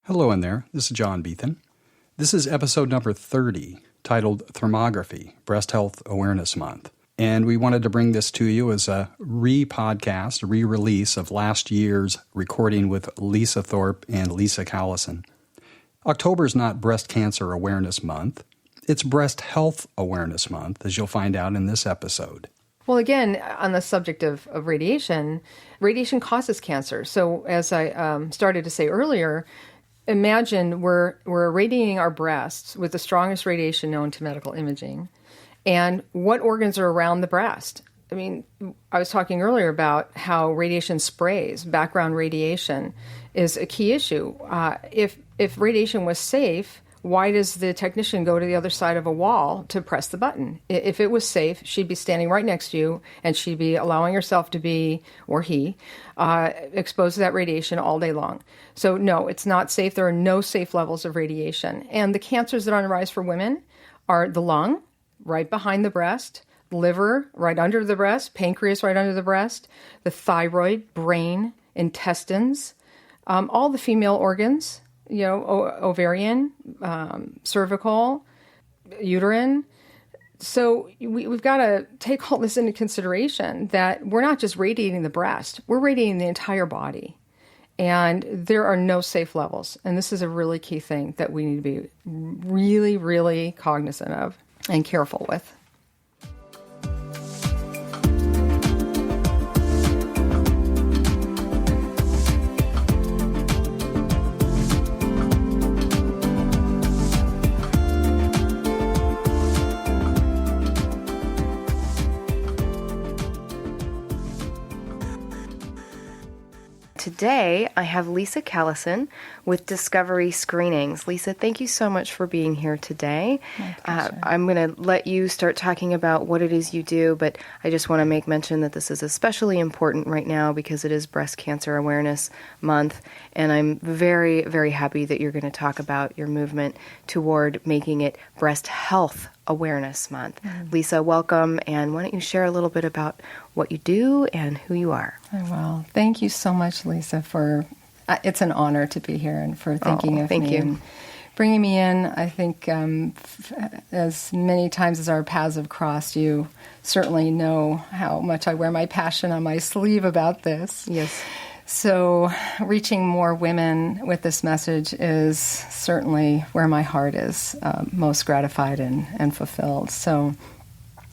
Hello in there, this is John Beethan. This is episode number 30, titled Thermography, Breast Health Awareness Month. And we wanted to bring this to you as a re-podcast, re-release of last year's recording with Lisa Thorpe and Lisa Kalison. October is not Breast Cancer Awareness Month. It's Breast Health Awareness Month, as you'll find out in this episode. Well, again, on the subject of radiation causes cancer. So as I started to say earlier, imagine we're irradiating our breasts with the strongest radiation known to medical imaging. And what organs are around the breast? I mean, I was talking earlier about how radiation sprays, background radiation, is a key issue. If radiation was safe, why does the technician go to the other side of a wall to press the button? If it was safe, she'd be standing right next to you, and she'd be allowing herself to be, or he, exposed to that radiation all day long. So no, it's not safe. There are no safe levels of radiation. And the cancers that are on the rise for women are the lung, right behind the breast, liver, right under the breast, pancreas, right under the breast, the thyroid, brain, intestines, all the female organs, ovarian, cervical, uterine. So we've got to take all this into consideration, that we're not just radiating the breast, we're radiating the entire body. And there are no safe levels. And this is a really key thing that we need to be really, really cognizant of and careful with. Today, I have Lisa Kalison with Discovery Screenings. Lisa, thank you so much for being here today. I'm going to let you start talking about what it is you do, but I just want to make mention that this is especially important right now because it is Breast Cancer Awareness Month, and I'm very, very happy that you're going to talk about your movement toward making it Breast Health Awareness Month. Lisa, welcome, and why don't you share a little bit about what you do and who you are? Well, thank you so much, Lisa, for it's an honor to be here and for thinking of me and bringing me in. I think as many times as our paths have crossed, you certainly know how much I wear my passion on my sleeve about this. Yes. So reaching more women with this message is certainly where my heart is most gratified and fulfilled. So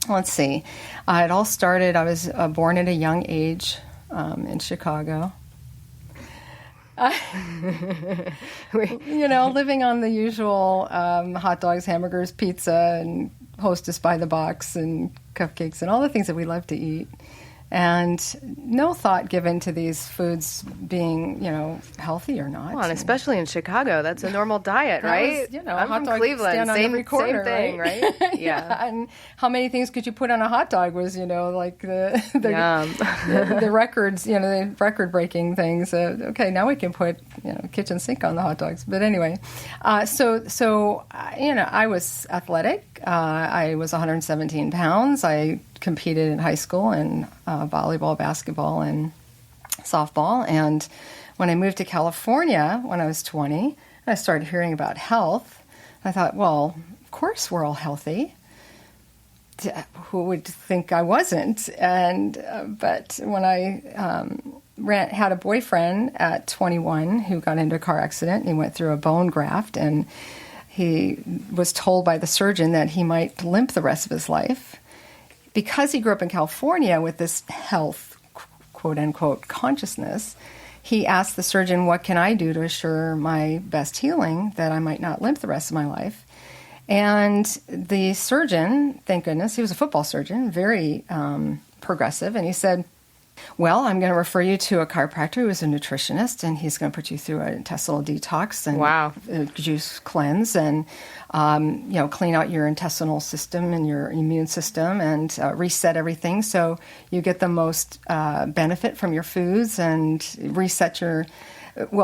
let's see. It all started, I was born at a young age in Chicago. Living on the usual hot dogs, hamburgers, pizza, and Hostess by the box, and cupcakes, and all the things that we love to eat. And no thought given to these foods being, healthy or not. Well, and especially in Chicago, that's a normal diet, right? I'm from Cleveland, same thing, right? Yeah. And how many things could you put on a hot dog was, like the records, the record-breaking things. Okay, now we can put, kitchen sink on the hot dogs. But anyway, so I was athletic. I was 117 pounds. I competed in high school in volleyball, basketball, and softball. And when I moved to California when I was 20, I started hearing about health. I thought, well, of course we're all healthy. Who would think I wasn't? And but when I had a boyfriend at 21 who got into a car accident, and he went through a bone graft, and he was told by the surgeon that he might limp the rest of his life. Because he grew up in California with this health, quote-unquote, consciousness, he asked the surgeon, what can I do to assure my best healing that I might not limp the rest of my life? And the surgeon, thank goodness, he was a football surgeon, very progressive, and he said, well, I'm going to refer you to a chiropractor who's a nutritionist, and he's going to put you through an intestinal detox and juice cleanse and, clean out your intestinal system and your immune system and reset everything so you get the most benefit from your foods and reset your,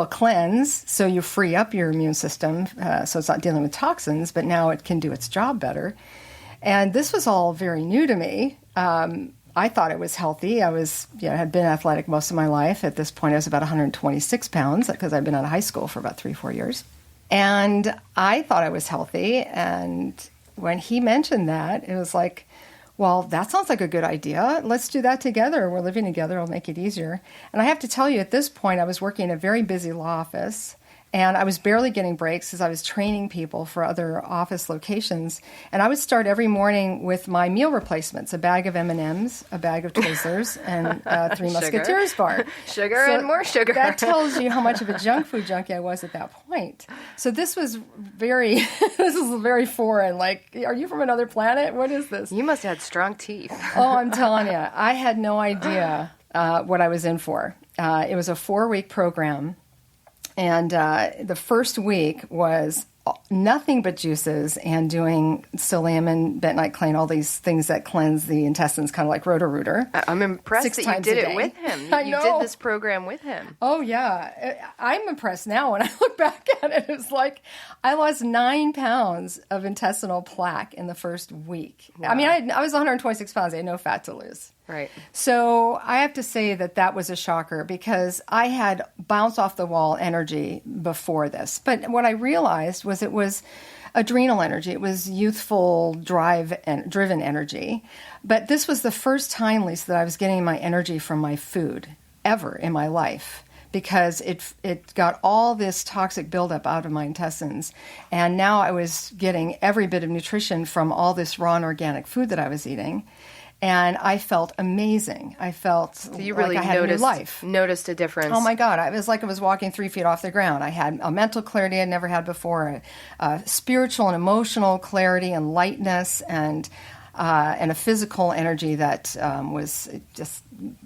cleanse so you free up your immune system so it's not dealing with toxins, but now it can do its job better. And this was all very new to me. I thought I was healthy. I was, had been athletic most of my life. At this point, I was about 126 pounds because I'd been out of high school for about 3-4 years. And I thought I was healthy. And when he mentioned that, it was like, well, that sounds like a good idea. Let's do that together. We're living together. It'll make it easier. And I have to tell you, at this point, I was working in a very busy law office. And I was barely getting breaks as I was training people for other office locations. And I would start every morning with my meal replacements, a bag of M&Ms, a bag of Twizzlers, and Three Musketeers bar. Sugar and more sugar. That tells you how much of a junk food junkie I was at that point. So this was very foreign. Like, are you from another planet? What is this? You must have had strong teeth. Oh, I'm telling you. I had no idea what I was in for. It was a 4-week program. And the first week was nothing but juices and doing psyllium and bentonite clay and all these things that cleanse the intestines, kind of like Roto-Rooter. I'm impressed that you did it with him. You did this program with him. Oh, yeah. I'm impressed now. When I look back at it, it's like I lost 9 pounds of intestinal plaque in the first week. Wow. I mean, I was 126 pounds. I had no fat to lose. Right. So I have to say that was a shocker because I had bounce off the wall energy before this. But what I realized was it was adrenal energy. It was youthful driven energy. But this was the first time, Lisa, that I was getting my energy from my food ever in my life, because it got all this toxic buildup out of my intestines. And now I was getting every bit of nutrition from all this raw and organic food that I was eating. And I felt amazing. I felt so you really like I had a new life. Noticed a difference. Oh, my God. It was like I was walking 3 feet off the ground. I had a mental clarity I'd never had before, a spiritual and emotional clarity and lightness, and a physical energy that was just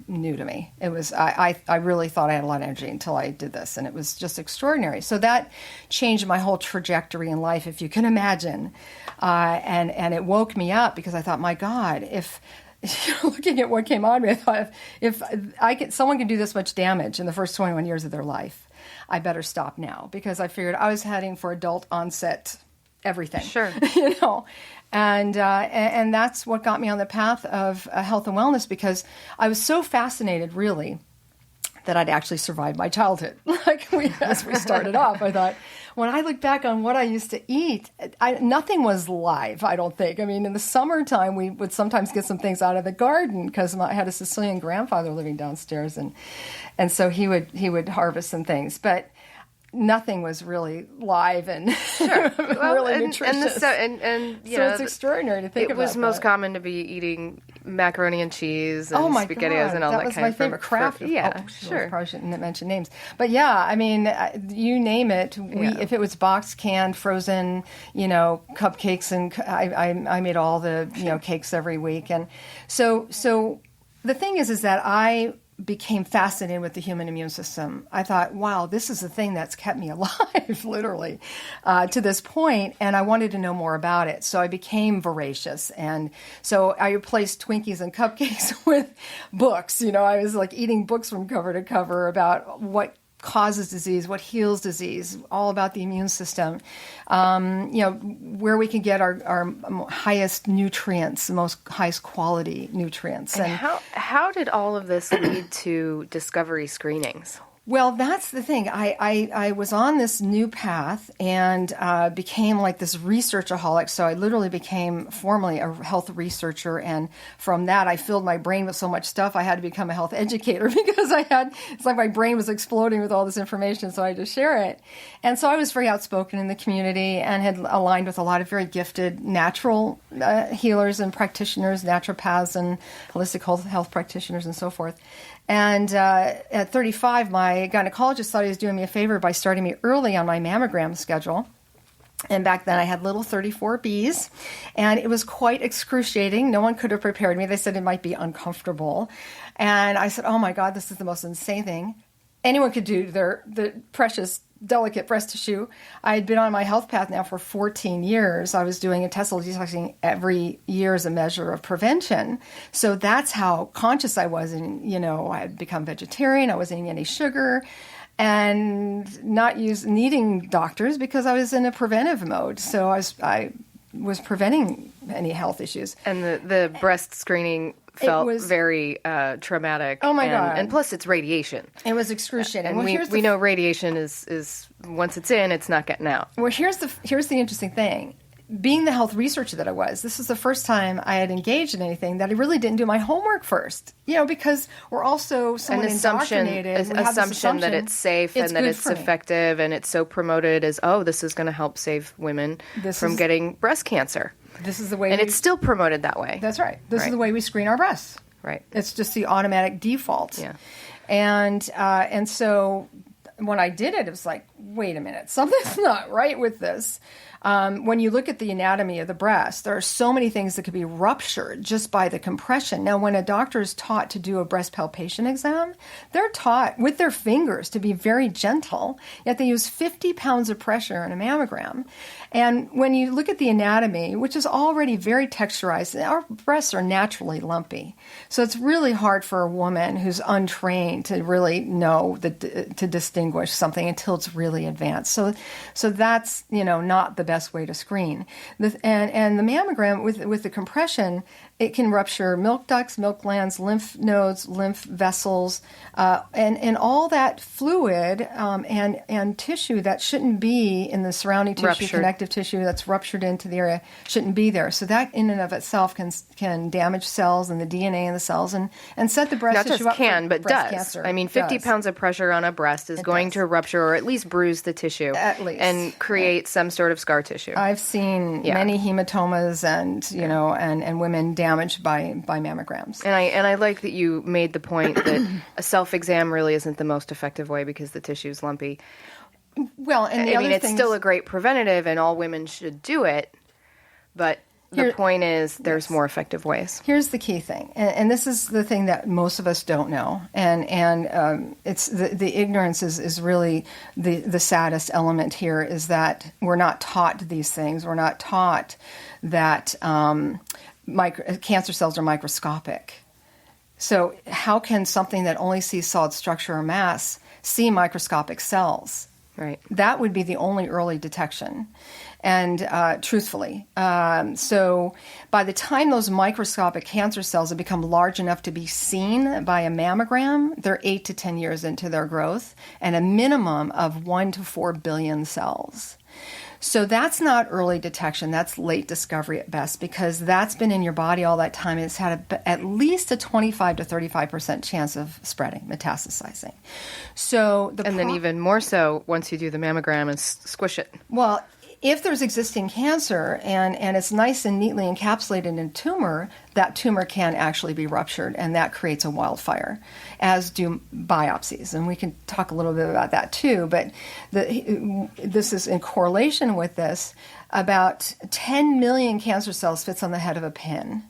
new to me. It was I really thought I had a lot of energy until I did this, and it was just extraordinary. So that changed my whole trajectory in life, if you can imagine. And it woke me up because I thought, my God, if looking at what came on me, I thought if someone can do this much damage in the first 21 years of their life, I better stop now, because I figured I was heading for adult onset everything. Sure. And that's what got me on the path of health and wellness, because I was so fascinated, really, that I'd actually survived my childhood. As we started off, I thought, when I look back on what I used to eat, nothing was live, I don't think. I mean, in the summertime, we would sometimes get some things out of the garden, because I had a Sicilian grandfather living downstairs, and so he would harvest some things. But nothing was really live and really nutritious. So it's extraordinary to think about. It was most common to be eating macaroni and cheese and SpaghettiOs and all that kind of. That was my favorite craft. Sure. Probably shouldn't mention names. But yeah, I mean, you name it. If it was boxed, canned, frozen, cupcakes, and I made all the cakes every week. And so the thing is that I became fascinated with the human immune system. I thought, wow, this is the thing that's kept me alive, literally, to this point, and I wanted to know more about it. So I became voracious, and so I replaced Twinkies and cupcakes with books. I was like eating books from cover to cover about what causes disease, what heals disease, all about the immune system, where we can get our highest nutrients, highest quality nutrients. And how did all of this lead to discovery screenings? Well, that's the thing. I was on this new path and became like this researchaholic. So I literally became formally a health researcher. And from that, I filled my brain with so much stuff, I had to become a health educator because it's like my brain was exploding with all this information. So I had to share it. And so I was very outspoken in the community and had aligned with a lot of very gifted natural healers and practitioners, naturopaths and holistic health practitioners and so forth. And at 35, my gynecologist thought he was doing me a favor by starting me early on my mammogram schedule. And back then I had little 34Bs, and it was quite excruciating. No one could have prepared me. They said it might be uncomfortable. And I said, oh my God, this is the most insane thing anyone could do, the precious, delicate breast tissue. I had been on my health path now for 14 years. I was doing intestinal detoxing every year as a measure of prevention. So that's how conscious I was. And, I had become vegetarian. I wasn't eating any sugar and not needing doctors because I was in a preventive mode. So I was preventing any health issues. And the breast screening felt very traumatic. Oh my God. And plus it's radiation. It was excruciating. And we know radiation is once it's in, it's not getting out. Well, here's the interesting thing. Being the health researcher that I was, this was the first time I had engaged in anything that I really didn't do my homework first. Because we're also somewhat indoctrinated. An assumption that it's safe and that it's effective and it's so promoted as, this is going to help save women from getting breast cancer. This is the way, and it's still promoted that way. That's right. This is the way we screen our breasts. Right. It's just the automatic default. Yeah. And so when I did it, it was like, wait a minute, something's not right with this. When you look at the anatomy of the breast, there are so many things that could be ruptured just by the compression. Now, when a doctor is taught to do a breast palpation exam, they're taught with their fingers to be very gentle, yet they use 50 pounds of pressure in a mammogram. And when you look at the anatomy, which is already very texturized, our breasts are naturally lumpy. So it's really hard for a woman who's untrained to really know to distinguish something until it's really advanced. So that's, not the best way to screen. And the mammogram with the compression, it can rupture milk ducts, milk glands, lymph nodes, lymph vessels, and all that fluid and tissue that shouldn't be in the surrounding tissue, connective tissue that's ruptured into the area, shouldn't be there. So that in and of itself can damage cells and the DNA in the cells and set the breast tissue up for but breast does. cancer. I mean, 50 pounds of pressure on a breast is going to rupture or at least bruise the tissue. At least. And create some sort of scar tissue. I've seen many hematomas and, and women damaged by mammograms. And I like that you made the point that a self-exam really isn't the most effective way because the tissue is lumpy. Well, and it's still a great preventative and all women should do it, but the point is there's more effective ways. Here's the key thing, and this is the thing that most of us don't know, and it's the ignorance is really the saddest element here, is that we're not taught these things. We're not taught that cancer cells are microscopic. So how can something that only sees solid structure or mass see microscopic cells? Right. That would be the only early detection. And truthfully, so by the time those microscopic cancer cells have become large enough to be seen by a mammogram, they're 8 to 10 years into their growth and a minimum of 1 to 4 billion cells. So that's not early detection. That's late discovery at best, because that's been in your body all that time. And it's had at least a 25 to 35% chance of spreading, metastasizing. So then even more so once you do the mammogram and squish it. Well, if there's existing cancer and it's nice and neatly encapsulated in a tumor, that tumor can actually be ruptured, and that creates a wildfire, as do biopsies. And we can talk a little bit about that too, but this is in correlation with this. About 10 million cancer cells fits on the head of a pin,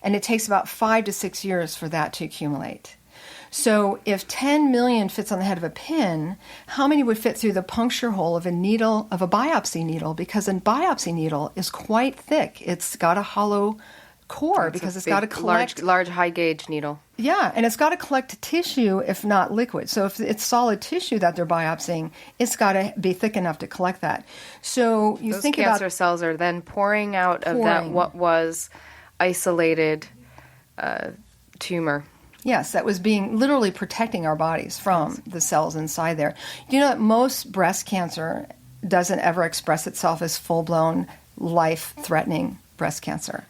and it takes about 5 to 6 years for that to accumulate. So if 10 million fits on the head of a pin, how many would fit through the puncture hole of a biopsy needle? Because a biopsy needle is quite thick. It's got a hollow core because it's got to collect large high gauge needle. Yeah, and it's got to collect tissue, if not liquid. So if it's solid tissue that they're biopsying, it's got to be thick enough to collect that. So those cancer cells are then pouring out of that what was isolated tumor. Yes, that was literally protecting our bodies from the cells inside there. You know that most breast cancer doesn't ever express itself as full-blown, life-threatening breast cancer.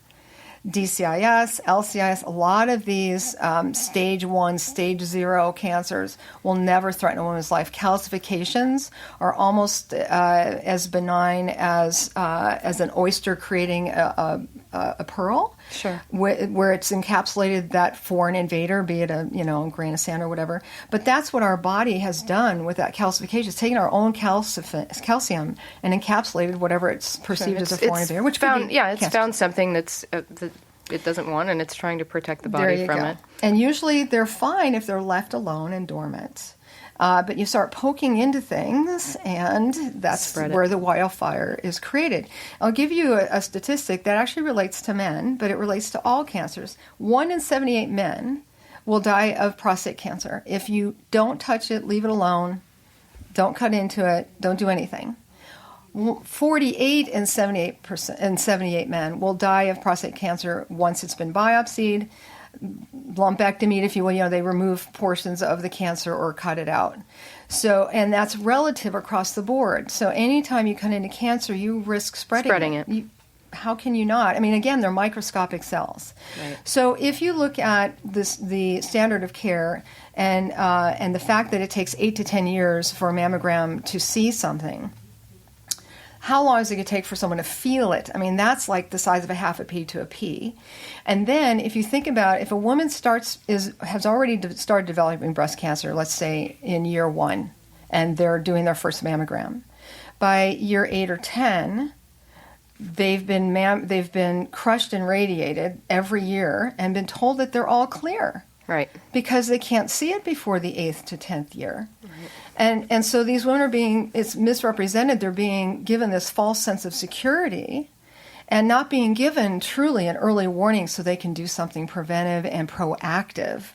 DCIS, LCIS, a lot of these stage 1, stage 0 cancers will never threaten a woman's life. Calcifications are almost as benign as an oyster creating a pearl. Sure. Where it's encapsulated that foreign invader, be it a grain of sand or whatever. But that's what our body has done with that calcification. It's taken our own calcium and encapsulated whatever it's perceived as a foreign invader. Which it's found something that's that it doesn't want, and it's trying to protect the body from it. And usually they're fine if they're left alone and dormant. But you start poking into things, and that's where the wildfire is created. I'll give you a statistic that actually relates to men, but it relates to all cancers. 1 in 78 men will die of prostate cancer if you don't touch it, leave it alone, don't cut into it, don't do anything. 48 and 78% and 78 men will die of prostate cancer once it's been biopsied. Lumpectomy, if you will, they remove portions of the cancer or cut it out. So, and that's relative across the board. So anytime you cut into cancer, you risk spreading it. How can you not? I mean, again, they're microscopic cells. Right. So if you look at the standard of care and the fact that it takes 8 to 10 years for a mammogram to see something, how long is it going to take for someone to feel it? I mean, that's like the size of a half a pea to a pea. And then if you think about if a woman has already started developing breast cancer, let's say in year 1, and they're doing their first mammogram, by year 8 or 10, they've been crushed and radiated every year and been told that they're all clear. Right. Because they can't see it before the 8th to 10th year. Right. And so these women it's misrepresented. They're being given this false sense of security and not being given truly an early warning so they can do something preventive and proactive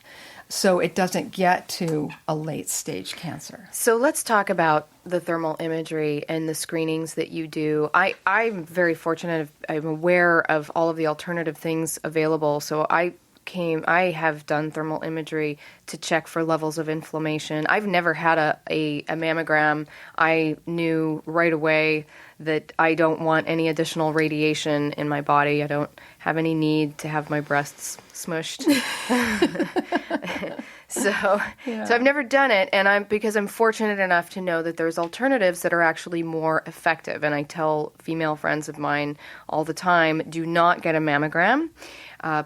so it doesn't get to a late stage cancer. So let's talk about the thermal imagery and the screenings that you do. I'm very fortunate. I'm aware of all of the alternative things available. So I have done thermal imagery to check for levels of inflammation. I've never had a mammogram. I knew right away that I don't want any additional radiation in my body. I don't have any need to have my breasts smushed. So I've never done it, and because I'm fortunate enough to know that there's alternatives that are actually more effective. And I tell female friends of mine all the time, do not get a mammogram.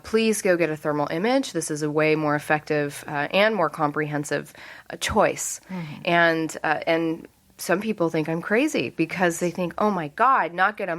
Please go get a thermal image. This is a way more effective and more comprehensive choice. Mm-hmm. And some people think I'm crazy because they think, oh my God, not get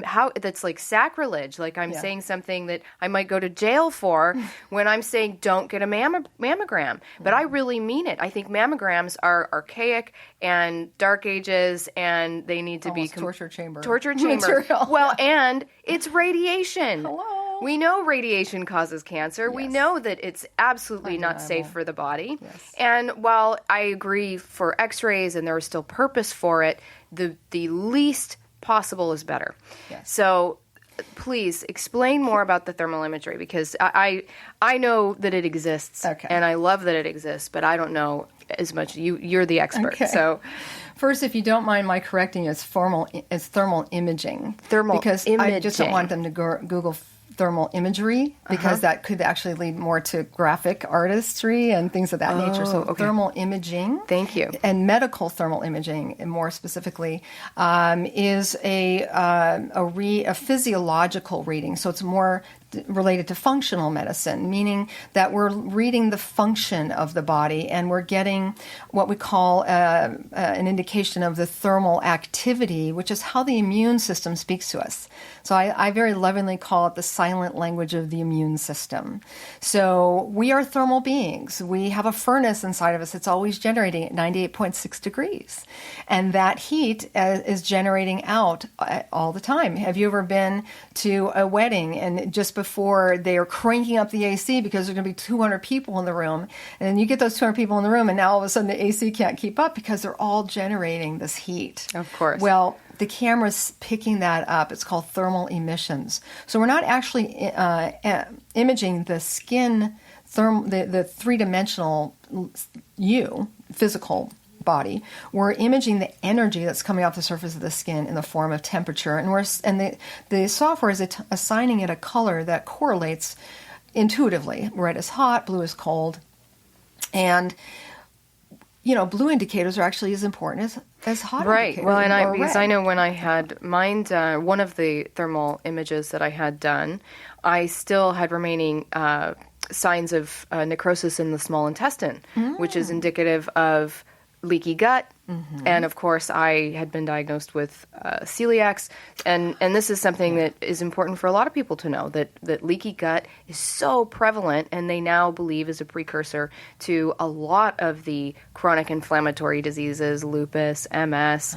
how that's like sacrilege. Like I'm saying something that I might go to jail for when I'm saying don't get a mammogram. But I really mean it. I think mammograms are archaic and dark ages, and they need to be torture chamber. Torture chamber. Material. Well, and it's radiation. Hello. We know radiation causes cancer. Yes. We know that it's absolutely not safe for the body. Yes. And while I agree for x-rays and there is still purpose for it, the least possible is better. Yes. So please explain more about the thermal imagery, because I know that it exists, and I love that it exists, but I don't know as much. You're the expert. Okay. So first, if you don't mind my correcting, it's thermal imaging. Because imaging. I just don't want them to Google thermal imagery, because that could actually lead more to graphic artistry and things of that nature. So thermal imaging. Thank you. And medical thermal imaging, and more specifically, is a physiological reading. So it's more related to functional medicine, meaning that we're reading the function of the body, and we're getting what we call an indication of the thermal activity, which is how the immune system speaks to us. So I very lovingly call it the silent language of the immune system. So we are thermal beings. We have a furnace inside of us. It's always generating at 98.6 degrees. And that heat is generating out all the time. Have you ever been to a wedding and just before they are cranking up the AC because there's going to be 200 people in the room, and then you get those 200 people in the room, and now all of a sudden the AC can't keep up because they're all generating this heat. Of course. Well, the camera's picking that up. It's called thermal emissions. So we're not actually imaging the skin, the three-dimensional physical body. We're imaging the energy that's coming off the surface of the skin in the form of temperature, and the software is assigning it a color that correlates intuitively. Red is hot, blue is cold, and blue indicators are actually as important as hot indicators. Right. Well, and because I know when I had mine, one of the thermal images that I had done, I still had remaining signs of necrosis in the small intestine, which is indicative of leaky gut. Mm-hmm. And of course, I had been diagnosed with celiacs, and this is something that is important for a lot of people to know, that leaky gut is so prevalent, and they now believe is a precursor to a lot of the chronic inflammatory diseases, lupus, MS,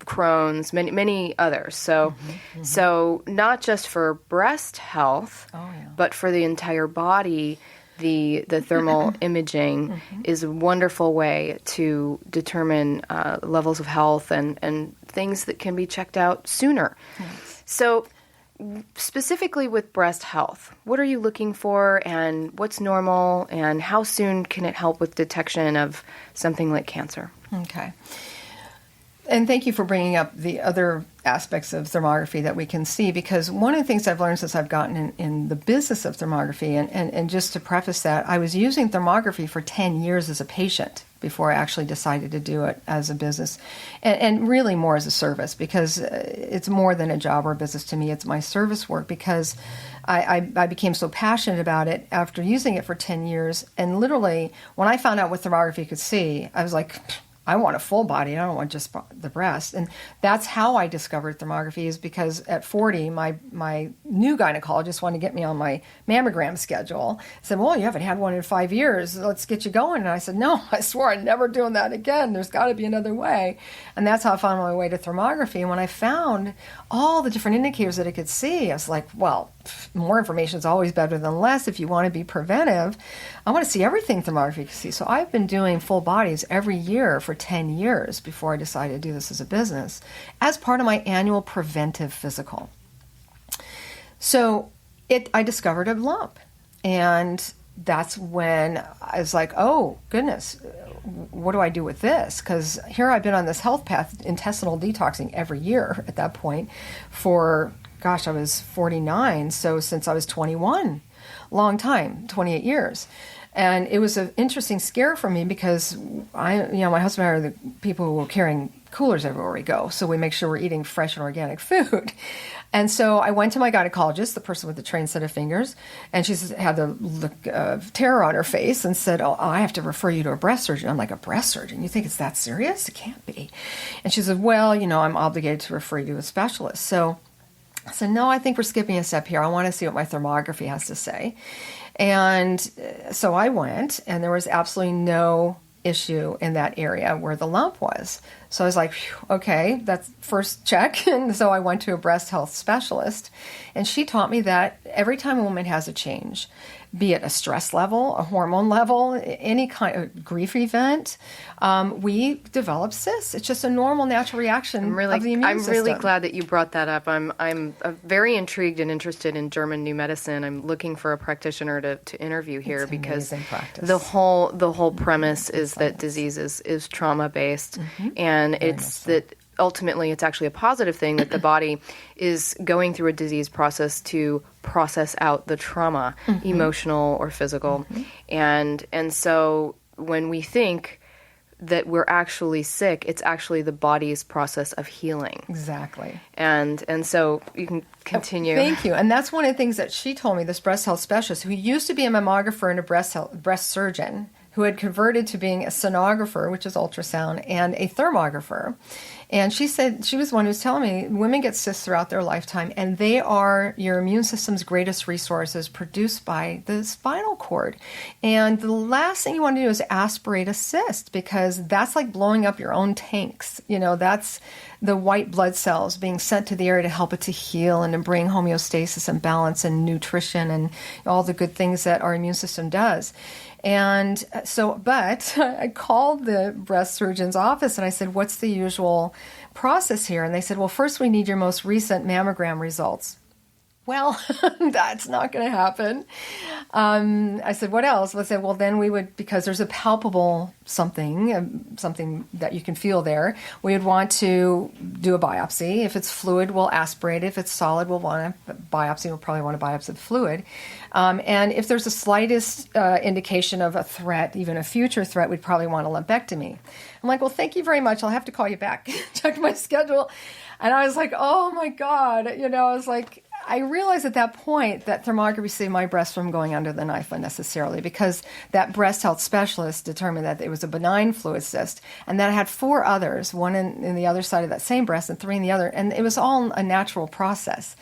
Crohn's, many others. So, so not just for breast health, but for the entire body. The thermal imaging is a wonderful way to determine levels of health and things that can be checked out sooner. Yes. So specifically with breast health, what are you looking for and what's normal and how soon can it help with detection of something like cancer? Okay. And thank you for bringing up the other aspects of thermography that we can see, because one of the things I've learned since I've gotten in the business of thermography, and just to preface that, I was using thermography for 10 years as a patient before I actually decided to do it as a business, and really more as a service, because it's more than a job or a business to me. It's my service work, because I became so passionate about it after using it for 10 years. And literally, when I found out what thermography could see, I was like, I want a full body. I don't want just the breast. And that's how I discovered thermography, is because at 40, my new gynecologist wanted to get me on my mammogram schedule. I said, well, you haven't had one in 5 years. Let's get you going. And I said, no, I swore I'm never doing that again. There's got to be another way. And that's how I found my way to thermography. And when I found all the different indicators that it could see, I was like, well, more information is always better than less if you want to be preventive. I want to see everything thermography can see. So I've been doing full bodies every year for 10 years before I decided to do this as a business as part of my annual preventive physical. So I discovered a lump, and that's when I was like, oh, goodness, what do I do with this? Because here I've been on this health path, intestinal detoxing every year at that point for, I was 49, so since I was 21, long time, 28 years. And it was an interesting scare for me, because my husband and I are the people who are carrying coolers everywhere we go, so we make sure we're eating fresh and organic food. And so I went to my gynecologist, the person with the trained set of fingers, and she had the look of terror on her face and said, oh, I have to refer you to a breast surgeon. I'm like, a breast surgeon? You think it's that serious? It can't be. And she said, well, I'm obligated to refer you to a specialist. So I said, no, I think we're skipping a step here. I want to see what my thermography has to say. And so I went, and there was absolutely no issue in that area where the lump was. So I was like, okay, that's first check. And so I went to a breast health specialist, and she taught me that every time a woman has a change, be it a stress level, a hormone level, any kind of grief event, we develop cysts. It's just a normal, natural reaction of the immune system. I'm really glad that you brought that up. I'm very intrigued and interested in German new medicine. I'm looking for a practitioner to interview here, it's because practice. The whole premise is that disease is trauma based, and it's that ultimately it's actually a positive thing that the body is going through a disease process to process out the trauma, emotional or physical. And so when we think that we're actually sick, it's actually the body's process of healing. Exactly. And so you can continue. Thank you. And that's one of the things that she told me, this breast health specialist, who used to be a mammographer and a breast surgeon, who had converted to being a sonographer, which is ultrasound, and a thermographer. And she said, she was the one who was telling me, women get cysts throughout their lifetime, and they are your immune system's greatest resources, produced by the spinal cord. And the last thing you want to do is aspirate a cyst, because that's like blowing up your own tanks. That's the white blood cells being sent to the area to help it to heal and to bring homeostasis and balance and nutrition and all the good things that our immune system does. And so, but I called the breast surgeon's office and I said, what's the usual process here? And they said, well, first we need your most recent mammogram results. Well, that's not going to happen. I said, what else? I said, well, then we would, because there's a palpable something that you can feel there, we would want to do a biopsy. If it's fluid, we'll aspirate it. If it's solid, we'll want to biopsy. We'll probably want to biopsy the fluid. And if there's the slightest indication of a threat, even a future threat, we'd probably want a lumpectomy. I'm like, well, thank you very much. I'll have to call you back. Checked my schedule. And I was like, oh, my God. I was like, I realized at that point that thermography saved my breast from going under the knife unnecessarily, because that breast health specialist determined that it was a benign fluid cyst, and that I had 4 others, one in the other side of that same breast and 3 in the other, and it was all a natural process.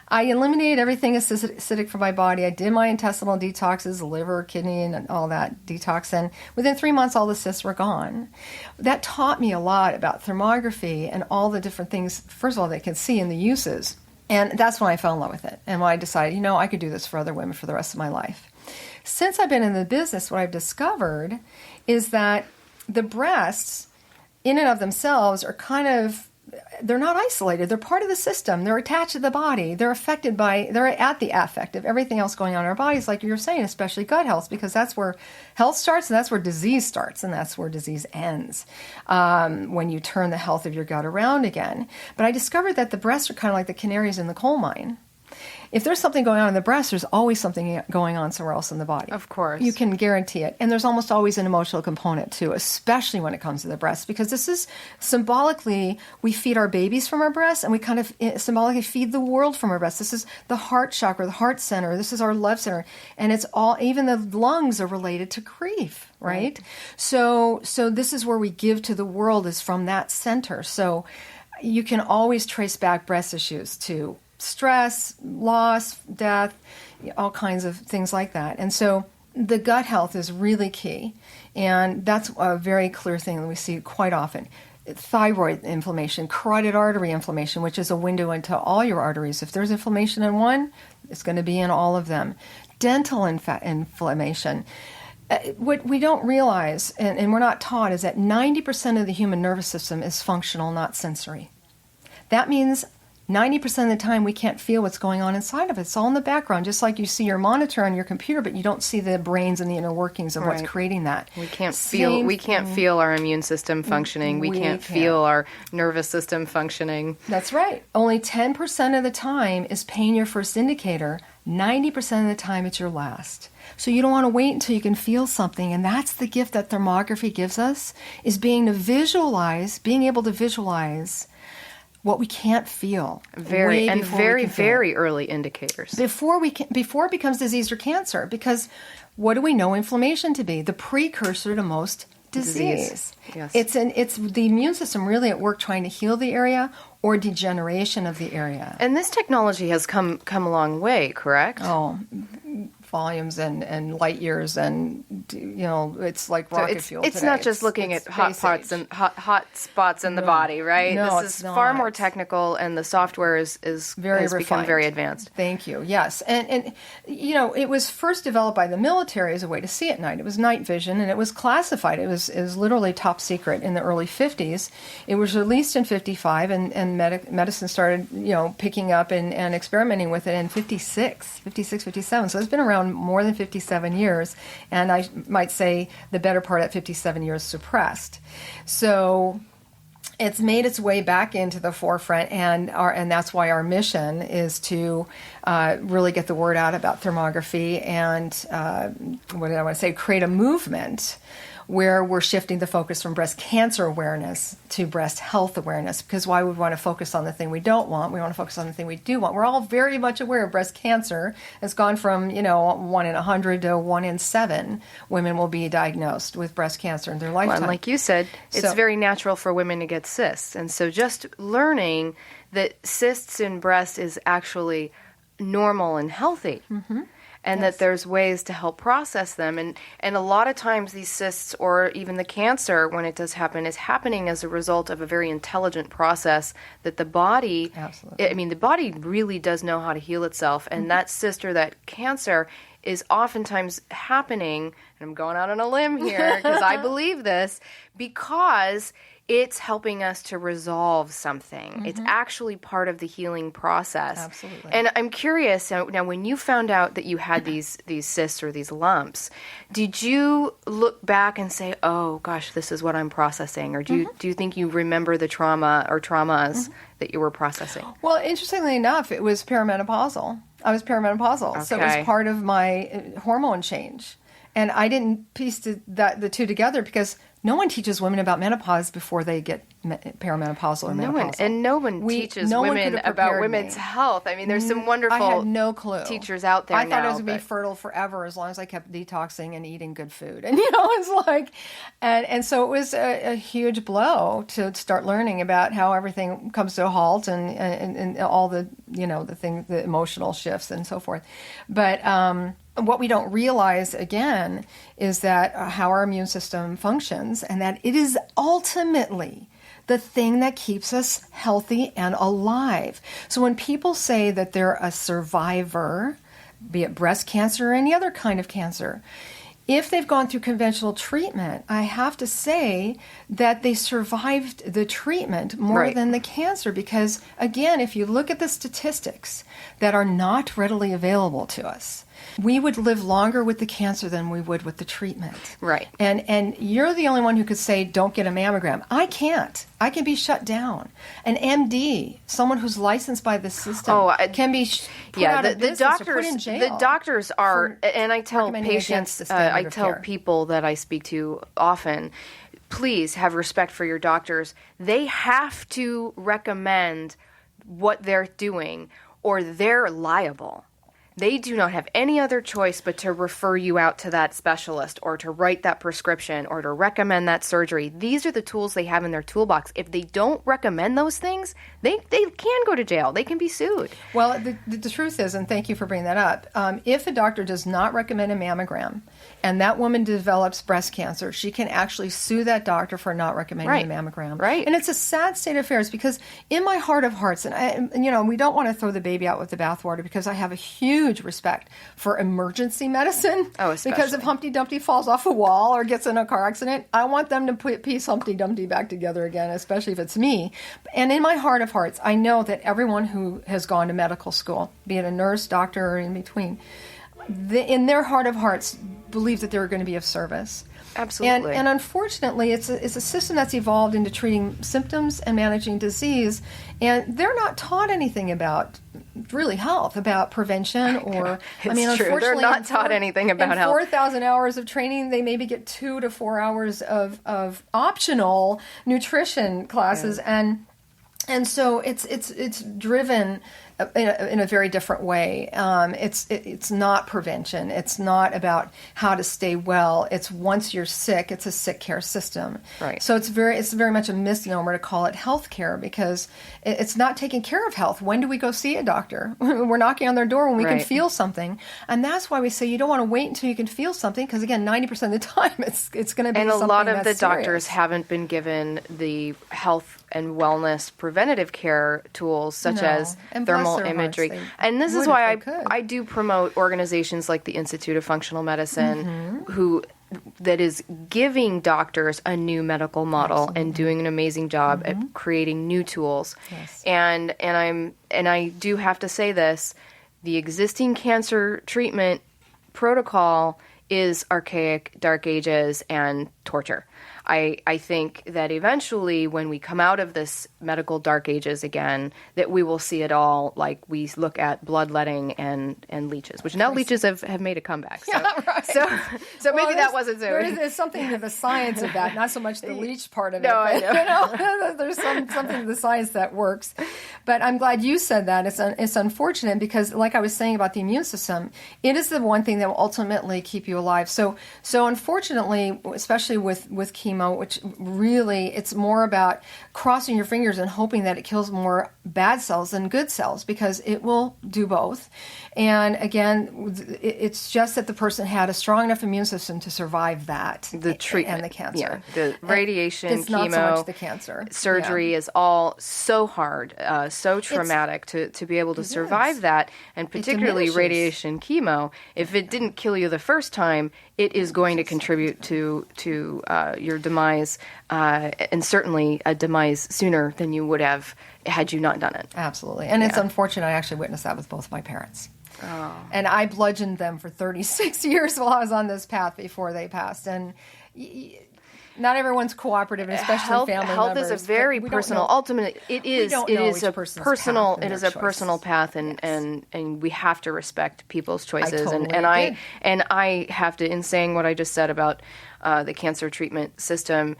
I eliminated everything acidic from my body. I did my intestinal detoxes, liver, kidney, and all that detox, and within 3 months, all the cysts were gone. That taught me a lot about thermography and all the different things, first of all, they can see in the uses. And that's when I fell in love with it. And when I decided, I could do this for other women for the rest of my life. Since I've been in the business, what I've discovered is that the breasts, in and of themselves, are kind of they're not isolated. They're part of the system. They're attached to the body. They're at the affect of everything else going on in our bodies, like you're saying, especially gut health, because that's where health starts and that's where disease starts and that's where disease ends when you turn the health of your gut around again. But I discovered that the breasts are kind of like the canaries in the coal mine. If there's something going on in the breast, there's always something going on somewhere else in the body. Of course. You can guarantee it. And there's almost always an emotional component too, especially when it comes to the breast, because this is symbolically, we feed our babies from our breasts and we kind of symbolically feed the world from our breasts. This is the heart chakra, the heart center. This is our love center. And it's all, even the lungs are related to grief, right? So this is where we give to the world, is from that center. So you can always trace back breast issues to stress, loss, death, all kinds of things like that. And so the gut health is really key. And that's a very clear thing that we see quite often. Thyroid inflammation, carotid artery inflammation, which is a window into all your arteries. If there's inflammation in one, it's going to be in all of them. Dental inflammation. What we don't realize, and we're not taught, is that 90% of the human nervous system is functional, not sensory. That means 90% of the time we can't feel what's going on inside of it. It's all in the background, just like you see your monitor on your computer, but you don't see the brains and the inner workings of what's creating that. We can't feel our immune system functioning. We can't feel our nervous system functioning. That's right. Only 10% of the time is pain your first indicator. 90% of the time it's your last. So you don't want to wait until you can feel something, and that's the gift that thermography gives us, is being able to visualize what we can't feel. Very early indicators. Before it becomes disease or cancer. Because what do we know inflammation to be? The precursor to most disease. Yes. It's the immune system really at work trying to heal the area or degeneration of the area. And this technology has come a long way, correct? Oh, volumes and light years, and it's like rocket fuel. It's today. not just looking at hot spots in the body, right? No, this is far more technical, and the software has become very advanced. Thank you. Yes, and it was first developed by the military as a way to see at night. It was night vision, and it was classified. It was literally top secret in the early 50s. It was released in 55, and medicine started picking up and experimenting with it in 56, 57. So it's been around more than 57 years, and I might say the better part at 57 years suppressed. So it's made its way back into the forefront, and that's why our mission is to really get the word out about thermography and create a movement where we're shifting the focus from breast cancer awareness to breast health awareness. Because why would we want to focus on the thing we don't want? We want to focus on the thing we do want. We're all very much aware of breast cancer. It's gone from 1 in 100 to 1 in 7 women will be diagnosed with breast cancer in their lifetime. Well, and like you said, it's very natural for women to get cysts. And so just learning that cysts in breast is actually normal and healthy. Mm-hmm. And that there's ways to help process them. And a lot of times these cysts, or even the cancer, when it does happen, is happening as a result of a very intelligent process that the body, the body really does know how to heal itself. And that cyst or that cancer is oftentimes happening, and I'm going out on a limb here because I believe this, because it's helping us to resolve something. Mm-hmm. It's actually part of the healing process. Absolutely. And I'm curious, now when you found out that you had these cysts or these lumps, did you look back and say, oh gosh, this is what I'm processing? Or do you think you remember the trauma or traumas that you were processing? Well, interestingly enough, it was perimenopausal. I was perimenopausal. Okay. So it was part of my hormone change. And I didn't piece the two together because no one teaches women about menopause before they get perimenopausal or menopausal. No one teaches women about women's health. I mean, there's some wonderful I had no clue. teachers out there now. I thought I was going to be fertile forever as long as I kept detoxing and eating good food. And, it's like, and so it was a huge blow to start learning about how everything comes to a halt and all the, the emotional shifts and so forth. But, what we don't realize, again, is that how our immune system functions, and that it is ultimately the thing that keeps us healthy and alive. So when people say that they're a survivor, be it breast cancer or any other kind of cancer, if they've gone through conventional treatment, I have to say that they survived the treatment more than the cancer because, again, if you look at the statistics that are not readily available to us, we would live longer with the cancer than we would with the treatment. Right. And you're the only one who could say, don't get a mammogram. I can't. I can be shut down. An MD, someone who's licensed by the system, can be put out of business or put in jail. The doctors are, and I tell patients, I tell people that I speak to often, please have respect for your doctors. They have to recommend what they're doing or they're liable. They do not have any other choice but to refer you out to that specialist or to write that prescription or to recommend that surgery. These are the tools they have in their toolbox. If they don't recommend those things, they can go to jail. They can be sued. Well, the truth is, and thank you for bringing that up, if a doctor does not recommend a mammogram and that woman develops breast cancer, she can actually sue that doctor for not recommending a mammogram. Right. And it's a sad state of affairs because in my heart of hearts, and we don't want to throw the baby out with the bathwater because I have a huge respect for emergency medicine. Oh, especially. Because if Humpty Dumpty falls off a wall or gets in a car accident, I want them to piece Humpty Dumpty back together again, especially if it's me. And in my heart of hearts, I know that everyone who has gone to medical school, be it a nurse, doctor, or in between, in their heart of hearts believe that they're going to be of service. Absolutely. And unfortunately, it's a system that's evolved into treating symptoms and managing disease, and they're not taught anything about really health, about prevention, or it's true. They're not taught anything about health. 4,000 hours of training, they maybe get 2 to 4 hours of optional nutrition classes, and so it's driven in a very different way. It's not prevention. It's not about how to stay well. It's once you're sick, it's a sick care system. Right. So it's very much a misnomer to call it health care because it's not taking care of health. When do we go see a doctor? We're knocking on their door when we can feel something, and that's why we say you don't want to wait until you can feel something because again, 90% of the time it's going to be. And a lot of the serious. doctors haven't been given the health and wellness preventative care tools such as thermal imagery. And this is why I do promote organizations like the Institute of Functional Medicine that is giving doctors a new medical model and doing an amazing job at creating new tools. Yes. And I do have to say this, the existing cancer treatment protocol is archaic, dark ages, and torture. I think that eventually when we come out of this medical dark ages again, that we will see it all like we look at bloodletting and leeches, which now leeches have made a comeback. So, so maybe that wasn't so. There's something to the science of that, not so much the leech part of it. No, I know. There's something to the science that works. But I'm glad you said that. It's unfortunate because, like I was saying about the immune system, it is the one thing that will ultimately keep you alive. So unfortunately, especially with chemo, which really it's more about crossing your fingers and hoping that it kills more bad cells than good cells because it will do both. And again, it's just that the person had a strong enough immune system to survive that. The treatment. And the cancer. The radiation, it's chemo, not so much the cancer. Surgery is all so hard, so traumatic to be able to survive that. And particularly radiation chemo, if it didn't kill you the first time, it is going to contribute to your demise, and certainly a demise sooner than you would have had you not done it. Absolutely. And it's unfortunate. I actually witnessed that with both my parents. Oh. And I bludgeoned them for 36 years while I was on this path before they passed. And not everyone's cooperative, and especially family members. Health is a very personal. Ultimately, it is a personal path, and we have to respect people's choices. I have to, in saying what I just said about the cancer treatment system,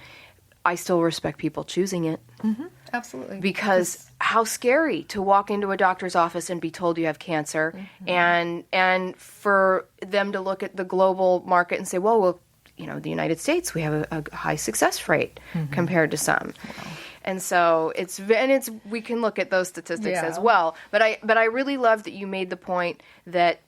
I still respect people choosing it. Mm-hmm. Absolutely. Because how scary to walk into a doctor's office and be told you have cancer, and for them to look at the global market and say, well, the United States, we have a high success rate compared to some. Wow. And so we can look at those statistics as well. But I really love that you made the point that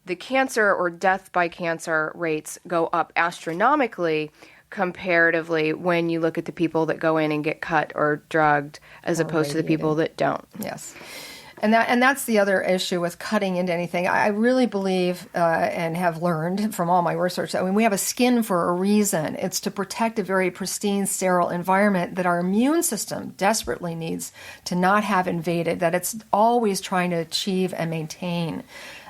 the cancer or death by cancer rates go up astronomically comparatively when you look at the people that go in and get cut or drugged as opposed to the people that don't. Yes. And that's the other issue with cutting into anything. I really believe and have learned from all my research that we have a skin for a reason. It's to protect a very pristine, sterile environment that our immune system desperately needs to not have invaded, that it's always trying to achieve and maintain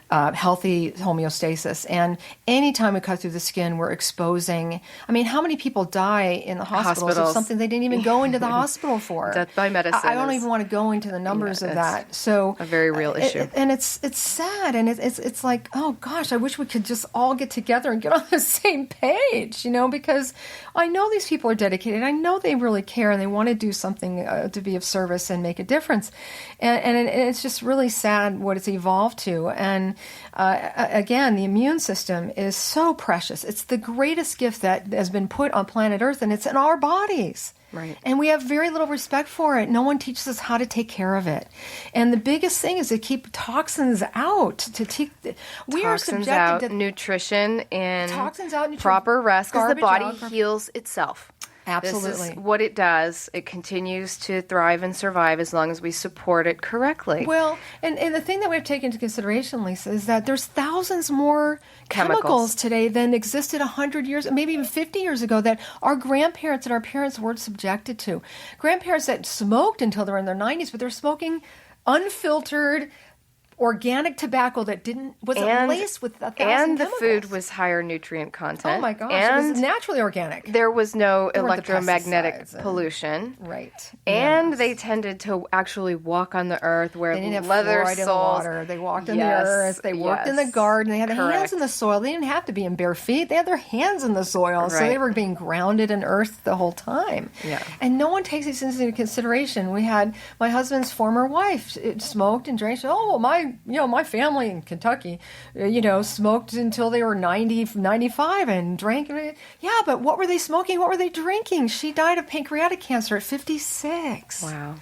healthy homeostasis. And anytime we cut through the skin, we're exposing. I mean, how many people die in the hospitals of something they didn't even go into the hospital for? Death by medicine. I don't even want to go into the numbers of that. So a very real issue. And it's sad, and it's like, oh gosh, I wish we could just all get together and get on the same page, because I know these people are dedicated. I know they really care, and they want to do something to be of service and make a difference. And it's just really sad what it's evolved to. And again, the immune system is so precious. It's the greatest gift that has been put on planet Earth, and it's in our bodies. Right. And we have very little respect for it. No one teaches us how to take care of it. And the biggest thing is to keep toxins out. We are subjected out, to nutrition, and toxins out, proper rest, because the body out, heals itself. Absolutely. This is what it does. It continues to thrive and survive as long as we support it correctly. Well, and the thing that we have to take into consideration, Lisa, is that there's thousands more chemicals today than existed 100 years, maybe even 50 years ago, that our grandparents and our parents weren't subjected to. Grandparents that smoked until they were in their 90s, but they're smoking unfiltered organic tobacco that wasn't laced with 1,000 and chemicals. The food was higher nutrient content. Oh my gosh, and it was naturally organic. There was no There weren't electromagnetic the pollution. Right. And they tended to actually walk on the earth, wear they didn't have leather fluoride in the soles. water. They walked in the earth. They worked in the garden. They had their hands in the soil. They didn't have to be in bare feet. They had their hands in the soil. So they were being grounded in earth the whole time. Yeah. And no one takes these things into consideration. We had my husband's former wife smoked and drank. Oh, my family in Kentucky, smoked until they were 90, 95 and drank. Yeah, but what were they smoking? What were they drinking? She died of pancreatic cancer at 56. Wow.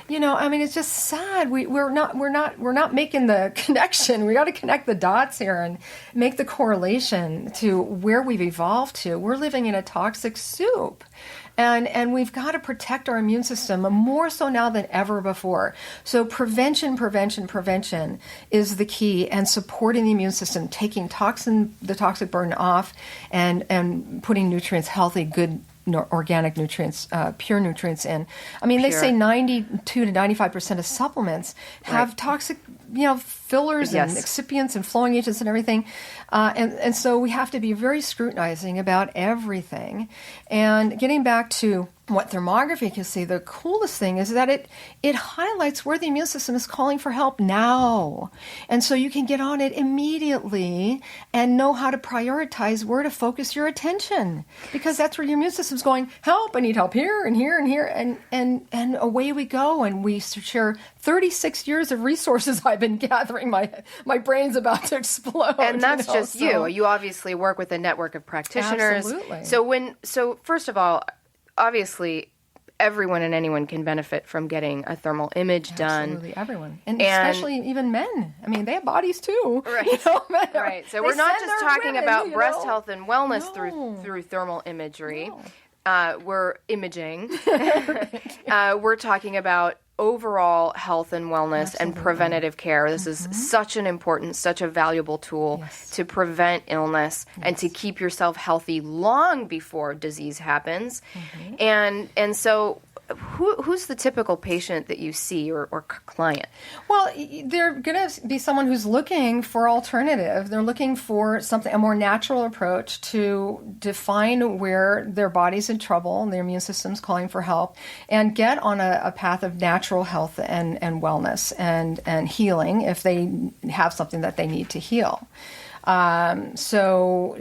It's just sad. We're not making the connection. We got to connect the dots here and make the correlation to where we've evolved to. We're living in a toxic soup. And we've got to protect our immune system more so now than ever before. So prevention is the key, and supporting the immune system, taking the toxic burden off, and putting nutrients, healthy, good organic nutrients, pure nutrients in. They say 92 to 95% of supplements have toxic, fillers and excipients and flowing agents and everything. And so we have to be very scrutinizing about everything. And getting back to what thermography can see, the coolest thing is that it highlights where the immune system is calling for help now. And so you can get on it immediately and know how to prioritize where to focus your attention. Because that's where your immune system's going, help, I need help here and here and here. And away we go. And we share 36 years of resources I've been gathering. My brain's about to explode. And that's just you. You obviously work with a network of practitioners. Absolutely. So first of all, obviously, everyone and anyone can benefit from getting a thermal image done. Absolutely, everyone. And especially even men. They have bodies too. Right. Right. So we're not just talking about breast health and wellness through thermal imagery. No. We're imaging. We're talking about overall health and wellness and preventative care. This is such a valuable tool to prevent illness and to keep yourself healthy long before disease happens. And so who's the typical patient that you see or client? Well, they're going to be someone who's looking for alternative. They're looking for a more natural approach to define where their body's in trouble and their immune system's calling for help, and get on a path of natural health and wellness and healing if they have something that they need to heal. So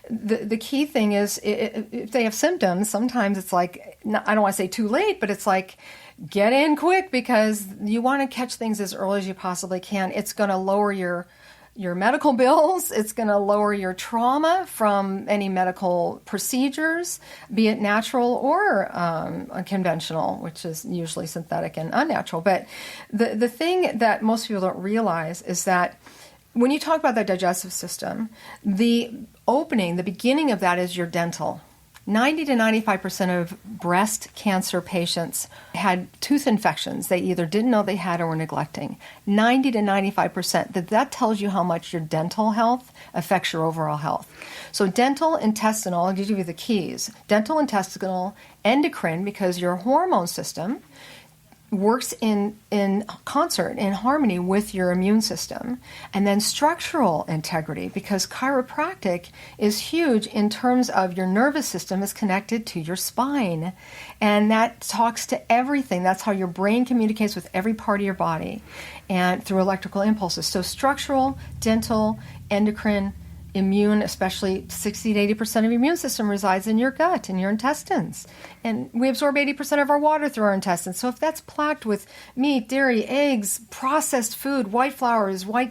the key thing is, if they have symptoms, sometimes it's like, I don't want to say too late, but it's like, get in quick, because you want to catch things as early as you possibly can. It's going to lower your medical bills. It's going to lower your trauma from any medical procedures, be it natural or conventional, which is usually synthetic and unnatural. But the thing that most people don't realize is that when you talk about the digestive system, the beginning of that is your dental. 90 to 95% of breast cancer patients had tooth infections they either didn't know they had or were neglecting. 90 to 95%. That tells you how much your dental health affects your overall health. So dental, intestinal, I'll give you the keys. Dental, intestinal, endocrine, because your hormone system works in concert, in harmony with your immune system. And then structural integrity, because chiropractic is huge in terms of your nervous system is connected to your spine. And that talks to everything. That's how your brain communicates with every part of your body and through electrical impulses. So structural, dental, endocrine, immune, especially 60 to 80% of your immune system resides in your gut, in your intestines. And we absorb 80% of our water through our intestines. So if that's plagued with meat, dairy, eggs, processed food, white flours, the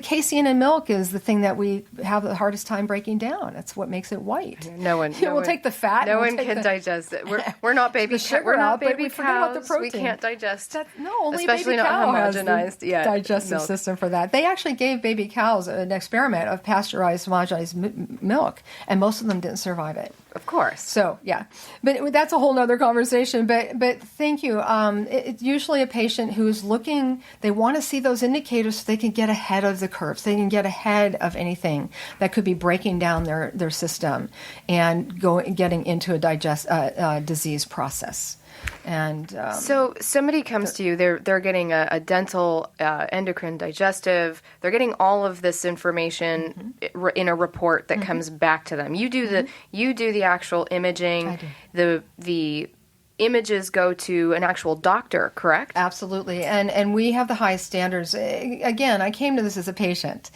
casein in milk is the thing that we have the hardest time breaking down. That's what makes it white. We'll take the fat. No one can digest it. We're not baby cows. We're not baby cows. The we can't digest. Only especially baby cow not homogenized. Has the digestive system for that. They actually gave baby cows an experiment of pasteurized, homogenized milk, and most of them didn't survive it. Of course. So, yeah. But that's a whole nother conversation. But thank you. It's usually a patient who's looking, they want to see those indicators so they can get ahead of the curves. They can get ahead of anything that could be breaking down their system and getting into a disease process. And so somebody comes to you, they're getting a dental, endocrine, digestive, they're getting all of this information in a report that comes back to them. You do the actual imaging. The images go to an actual doctor, correct? Absolutely. And we have the highest standards. Again, I came to this as a patient.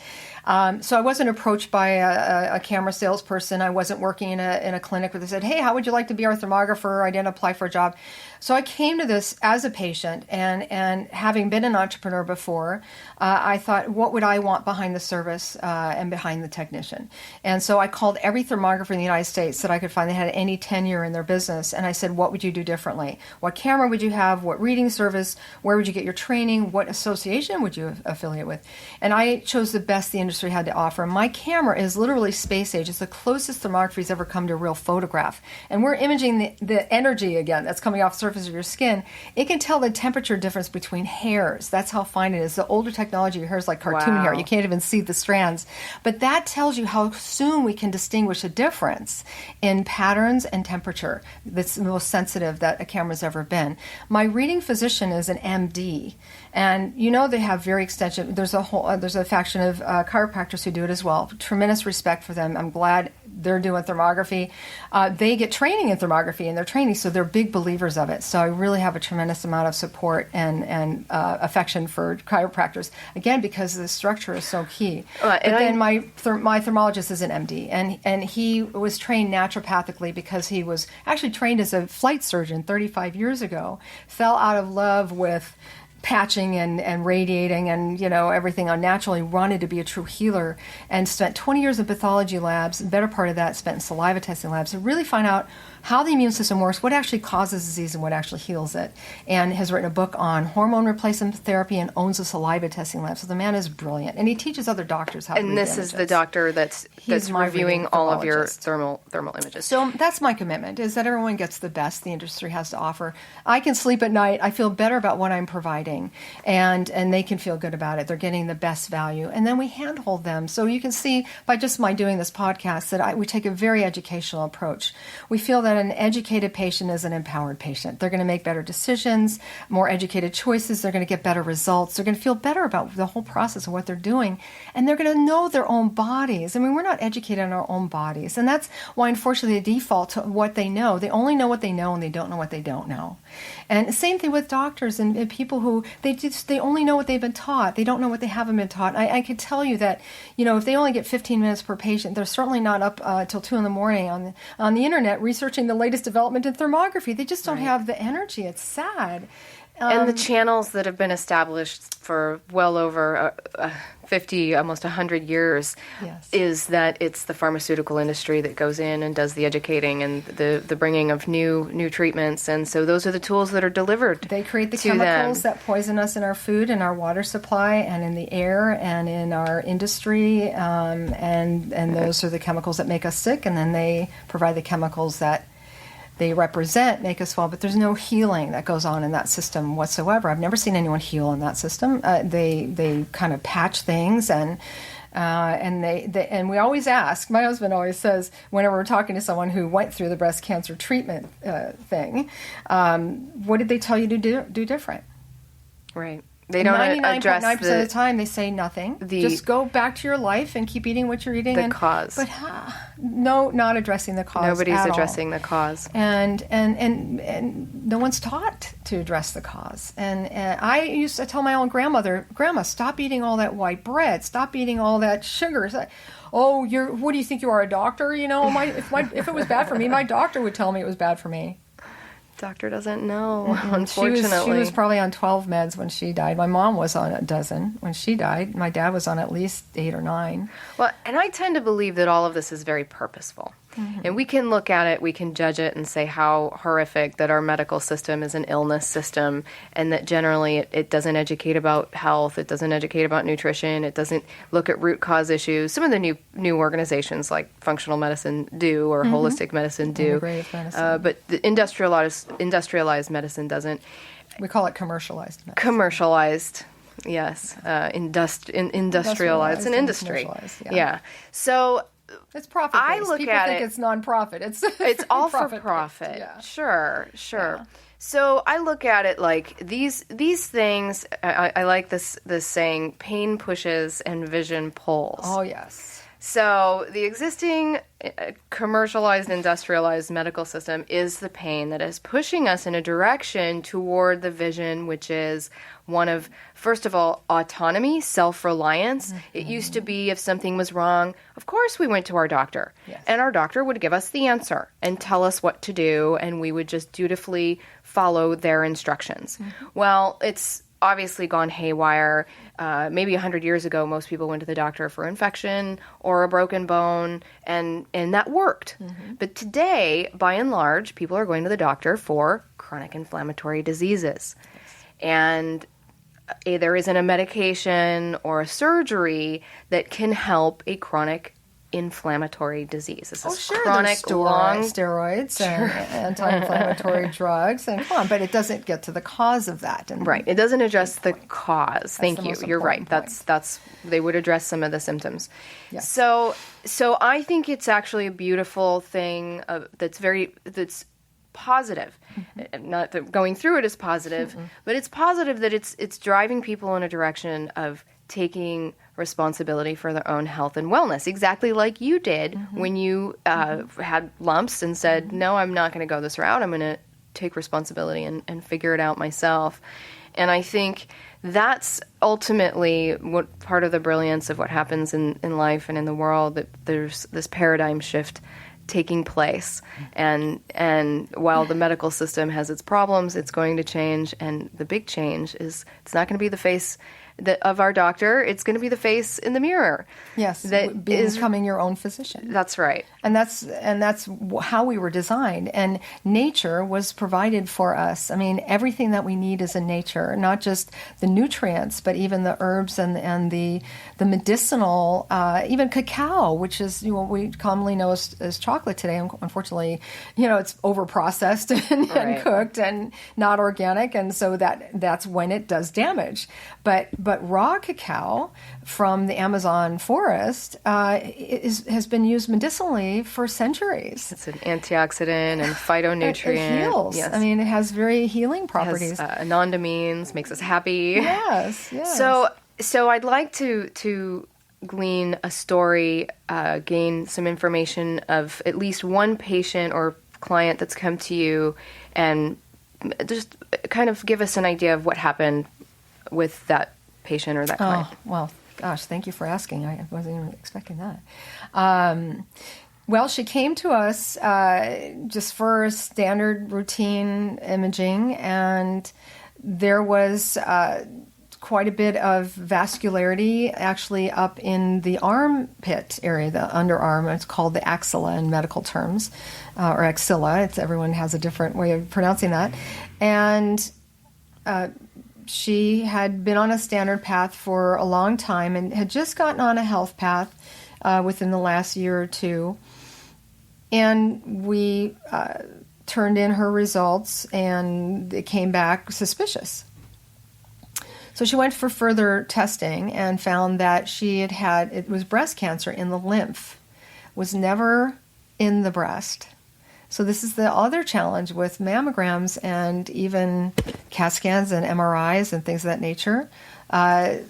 So I wasn't approached by a camera salesperson. I wasn't working in a clinic where they said, hey, how would you like to be our thermographer? I didn't apply for a job. So I came to this as a patient, and having been an entrepreneur before, I thought, what would I want behind the service and behind the technician? And so I called every thermographer in the United States that I could find that had any tenure in their business, and I said, what would you do differently? What camera would you have? What reading service? Where would you get your training? What association would you affiliate with? And I chose the best the industry had to offer. My camera is literally space age. It's the closest thermography's ever come to a real photograph. And we're imaging the energy again that's coming off the surface of your skin. It can tell the temperature difference between hairs. That's how fine it is. The older technology, your hair is like cartoon hair. You can't even see the strands. But that tells you how soon we can distinguish a difference in patterns and temperature. That's the most sensitive that a camera's ever been. My reading physician is an MD. And they have very extensive. There's a faction of chiropractors who do it as well. Tremendous respect for them. I'm glad they're doing thermography. They get training in thermography in their training, so they're big believers of it. So I really have a tremendous amount of support and affection for chiropractors. Again, because the structure is so key. But then my thermologist is an MD, and he was trained naturopathically because he was actually trained as a flight surgeon 35 years ago. Fell out of love with patching and radiating and everything unnatural. He wanted to be a true healer and spent 20 years in pathology labs. The better part of that spent in saliva testing labs to really find out how the immune system works, what actually causes disease and what actually heals it, and has written a book on hormone replacement therapy and owns a saliva testing lab. So the man is brilliant, and he teaches other doctors how to read images. And this is the doctor that's reviewing all of your thermal images. So that's my commitment, is that everyone gets the best the industry has to offer. I can sleep at night. I feel better about what I'm providing, and they can feel good about it. They're getting the best value. And then we handhold them. So you can see by just my doing this podcast that we take a very educational approach. We feel that an educated patient is an empowered patient. They're going to make better decisions, more educated choices. They're going to get better results. They're going to feel better about the whole process of what they're doing. And they're going to know their own bodies. I mean, we're not educated on our own bodies. And that's why, unfortunately, they default to what they know. They only know what they know, and they don't know what they don't know. And same thing with doctors and people who, they only know what they've been taught. They don't know what they haven't been taught. I could tell you that, if they only get 15 minutes per patient, they're certainly not up till 2 in the morning on the internet researching the latest development in thermography. They just don't have the energy. It's sad. And the channels that have been established for well over 50, almost 100 years, is that it's the pharmaceutical industry that goes in and does the educating and the bringing of new treatments. And so those are the tools that are delivered. They create the chemicals that poison us in our food, in our water supply, and in the air, and in our industry. And those are the chemicals that make us sick, and then they provide the chemicals that they represent, make us well, but there's no healing that goes on in that system whatsoever. I've never seen anyone heal in that system. They kind of patch things, and we always ask. My husband always says, whenever we're talking to someone who went through the breast cancer treatment thing, what did they tell you to do different? Right. They don't address 99.9% of the time they say nothing. Just go back to your life and keep eating what you're eating. The cause. But no, not addressing the cause. Nobody's addressing the cause. And no one's taught to address the cause. And I used to tell my own grandmother, Grandma, stop eating all that white bread. Stop eating all that sugar. Oh, what do you think you are, a doctor? You know, if it was bad for me, my doctor would tell me it was bad for me. Doctor doesn't know, unfortunately. She was probably on 12 meds when she died. My mom was on a dozen when she died. My dad was on at least 8 or 9. Well, and I tend to believe that all of this is very purposeful. Mm-hmm. And we can look at it, we can judge it and say how horrific that our medical system is an illness system, and that generally it doesn't educate about health, it doesn't educate about nutrition, it doesn't look at root cause issues. Some of the new organizations like functional medicine do, or holistic medicine do. But the industrialized medicine doesn't. We call it commercialized medicine. Commercialized, yes. Industrialized, an industry. Yeah. So it's profit-based. People think it's non-profit. It's all for profit. Yeah. Sure. Yeah. So I look at it like these things. I like this saying: pain pushes and vision pulls. Oh yes. So the existing commercialized, industrialized medical system is the pain that is pushing us in a direction toward the vision, which is one of, first of all, autonomy, self-reliance. Mm-hmm. It used to be if something was wrong, of course we went to our doctor. Yes. And our doctor would give us the answer and tell us what to do, and we would just dutifully follow their instructions. Mm-hmm. Well, it's obviously gone haywire. Maybe 100 years ago, most people went to the doctor for infection or a broken bone, and that worked. Mm-hmm. But today, by and large, people are going to the doctor for chronic inflammatory diseases. Yes. And there isn't a medication or a surgery that can help a chronic inflammatory disease. This is chronic, steroids and anti-inflammatory drugs, and come on, but it doesn't get to the cause of that. Right, it doesn't address the cause. Thank you. You're right. That's they would address some of the symptoms. Yes. So I think it's actually a beautiful thing that's positive. Mm-hmm. Not that going through it is positive, but it's positive that it's driving people in a direction of taking responsibility for their own health and wellness, exactly like you did when you had lumps and said, no, I'm not going to go this route. I'm going to take responsibility and figure it out myself. And I think that's ultimately what part of the brilliance of what happens in life and in the world, that there's this paradigm shift taking place. And while the medical system has its problems, it's going to change. And the big change is it's not going to be the face of our doctor, it's going to be the face in the mirror. Yes, becoming your own physician. That's right. And that's how we were designed. And nature was provided for us. I mean, everything that we need is in nature, not just the nutrients, but even the herbs and the medicinal, even cacao, which is what we commonly know as chocolate today. Unfortunately, it's over-processed and cooked and not organic, and so that's when it does damage. But raw cacao from the Amazon forest has been used medicinally for centuries. It's an antioxidant and phytonutrient. It heals. Yes. I mean, it has very healing properties. It has anandamines, makes us happy. Yes. So I'd like to glean a story, gain some information of at least one patient or client that's come to you, and just kind of give us an idea of what happened with that patient or that client. Oh, well, gosh, thank you for asking. I wasn't even expecting that. Well, she came to us just for standard routine imaging, and there was quite a bit of vascularity actually up in the armpit area, the underarm. It's called the axilla in medical terms, or axilla. Everyone has a different way of pronouncing that. And she had been on a standard path for a long time and had just gotten on a health path within the last year or two. And we turned in her results, and it came back suspicious. So she went for further testing and found that it was breast cancer in the lymph, was never in the breast. So this is the other challenge with mammograms and even CAT scans and MRIs and things of that nature. I'll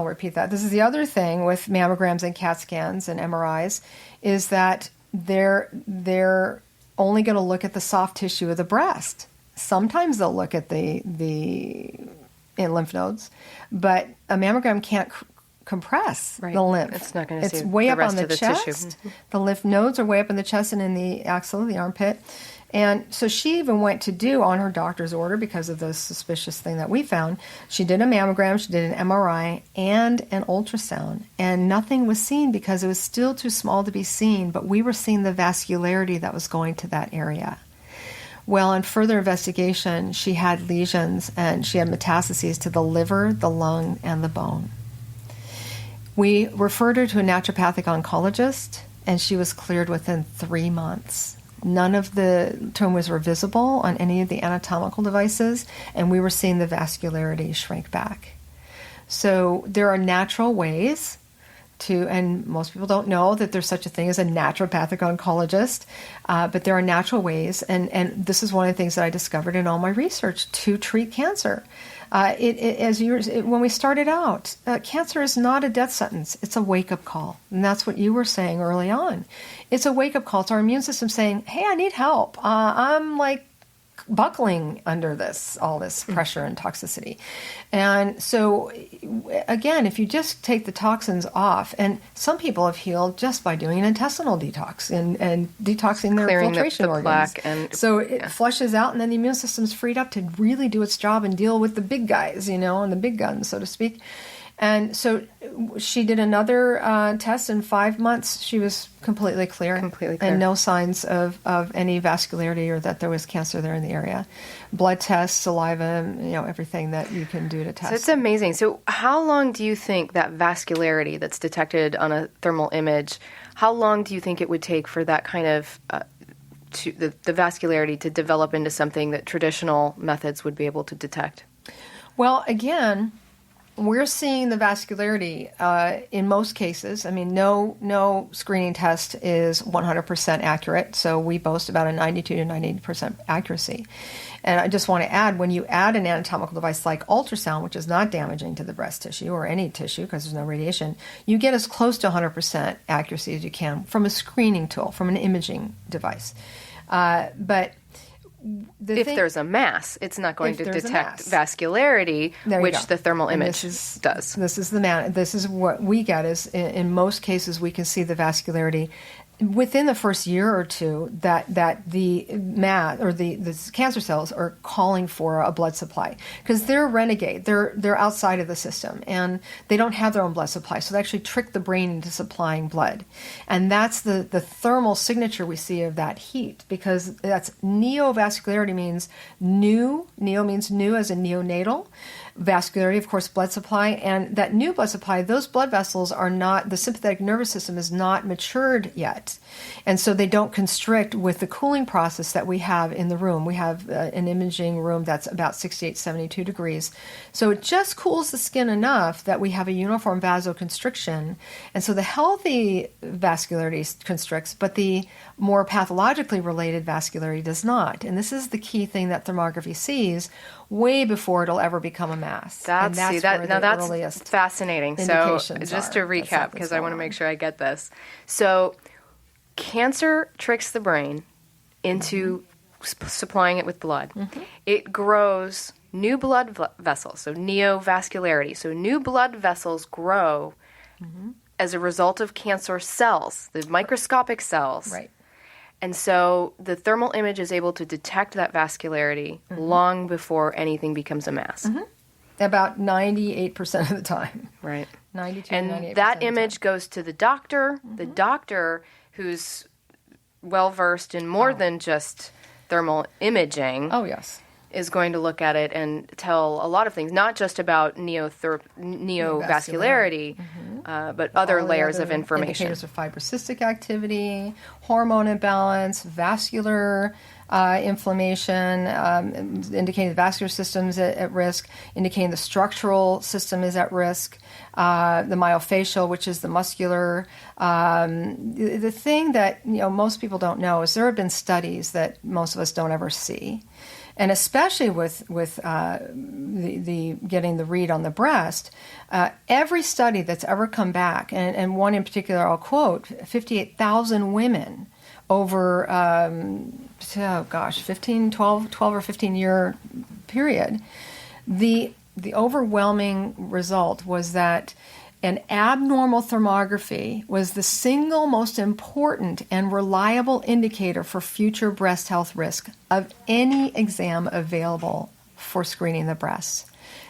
repeat that. This is the other thing with mammograms and CAT scans and MRIs, is that they're only going to look at the soft tissue of the breast. Sometimes they'll look at the lymph nodes, but a mammogram can't compress the lymph. It's not going to see way the up rest on the of the chest. tissue. The lymph nodes are way up in the chest and in the axilla, the armpit. And so she even went to do, on her doctor's order, because of the suspicious thing that we found, she did a mammogram, she did an MRI, and an ultrasound. And nothing was seen because it was still too small to be seen, but we were seeing the vascularity that was going to that area. Well, in further investigation, she had lesions and she had metastases to the liver, the lung, and the bone. We referred her to a naturopathic oncologist, and she was cleared within 3 months. None of the tumors were visible on any of the anatomical devices, and we were seeing the vascularity shrink back. So there are natural ways and most people don't know that there's such a thing as a naturopathic oncologist, but there are natural ways, and this is one of the things that I discovered in all my research to treat cancer. When we started out, cancer is not a death sentence. It's a wake-up call, and that's what you were saying early on. It's a wake-up call. It's our immune system saying, hey, I need help. I'm like buckling under all this pressure and toxicity. And so, again, if you just take the toxins off, and some people have healed just by doing an intestinal detox and detoxing their clearing filtration the organs. plaque and so it flushes out, and then the immune system's freed up to really do its job and deal with the big guys, and the big guns, so to speak. And so she did another test. In 5 months, she was completely clear. And no signs of any vascularity or that there was cancer there in the area. Blood tests, saliva, everything that you can do to test. So it's amazing. So how long do you think that vascularity that's detected on a thermal image, how long do you think it would take for that kind of the vascularity to develop into something that traditional methods would be able to detect? Well, again, we're seeing the vascularity in most cases. I mean, no screening test is 100% accurate, so we boast about a 92 to 98% accuracy. And I just want to add, when you add an anatomical device like ultrasound, which is not damaging to the breast tissue or any tissue because there's no radiation, you get as close to 100% accuracy as you can from a screening tool, from an imaging device. But there's a mass, it's not going to detect vascularity, which the thermal image does. This is what we get is in most cases we can see the vascularity within the first year or two that the mass or the cancer cells are calling for a blood supply because they're renegade. They're outside of the system and they don't have their own blood supply, so they actually trick the brain into supplying blood, and that's the thermal signature we see of that heat, because that's neovascularity means new. Neo means new as in neonatal. Vascularity, of course, blood supply, and that new blood supply, those blood vessels are not, the sympathetic nervous system is not matured yet. And so they don't constrict with the cooling process that we have in the room. We have an imaging room that's about 68, 72 degrees. So it just cools the skin enough that we have a uniform vasoconstriction. And so the healthy vascularity constricts, but the more pathologically related vascularity does not. And this is the key thing that thermography sees way before it'll ever become a mass. That's fascinating. So just to recap, because I want to make sure I get this. So cancer tricks the brain into supplying it with blood. Mm-hmm. It grows new blood vessels, so neovascularity. So new blood vessels grow as a result of cancer cells, the microscopic cells. Right. And so the thermal image is able to detect that vascularity long before anything becomes a mass. About 98% of the time. Right. 92 and 98% that of the image time. goes to the doctor. The doctor, who's well-versed in more than just thermal imaging, Oh, yes. is going to look at it and tell a lot of things, not just about neovascularity, but other All the layers other of information. Indicators of fibrocystic activity, hormone imbalance, vascular inflammation, indicating the vascular system is at risk, indicating the structural system is at risk, the myofascial, which is the muscular. The thing that most people don't know is there have been studies that most of us don't ever see. And especially with the getting the read on the breast, every study that's ever come back, and one in particular I'll quote, 58,000 women over, 12 or 15 year period, the overwhelming result was that an abnormal thermography was the single most important and reliable indicator for future breast health risk of any exam available for screening the breasts.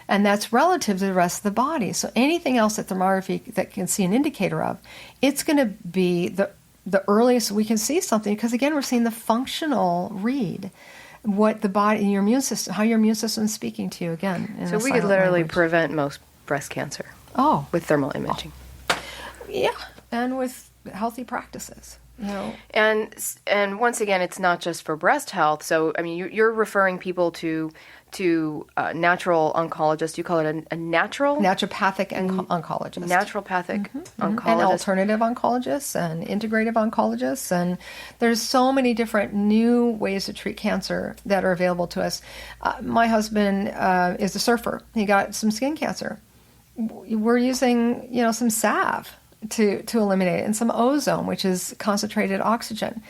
And that's relative to the rest of the body. So anything else that thermography that can see an indicator of, it's going to be the earliest we can see something, because again, we're seeing the functional read. What the body, your immune system, how your immune system is speaking to you again. So we could literally prevent most breast cancer. Oh, with thermal imaging. Yeah, and with healthy practices. And once again, it's not just for breast health. So I mean, you're referring people to natural oncologists. You call it a naturopathic oncologist, naturopathic oncologist, and alternative oncologists, and integrative oncologists, and there's so many different new ways to treat cancer that are available to us. My husband is a surfer. He got some skin cancer. We're using, some salve to eliminate it, and some ozone, which is concentrated oxygen.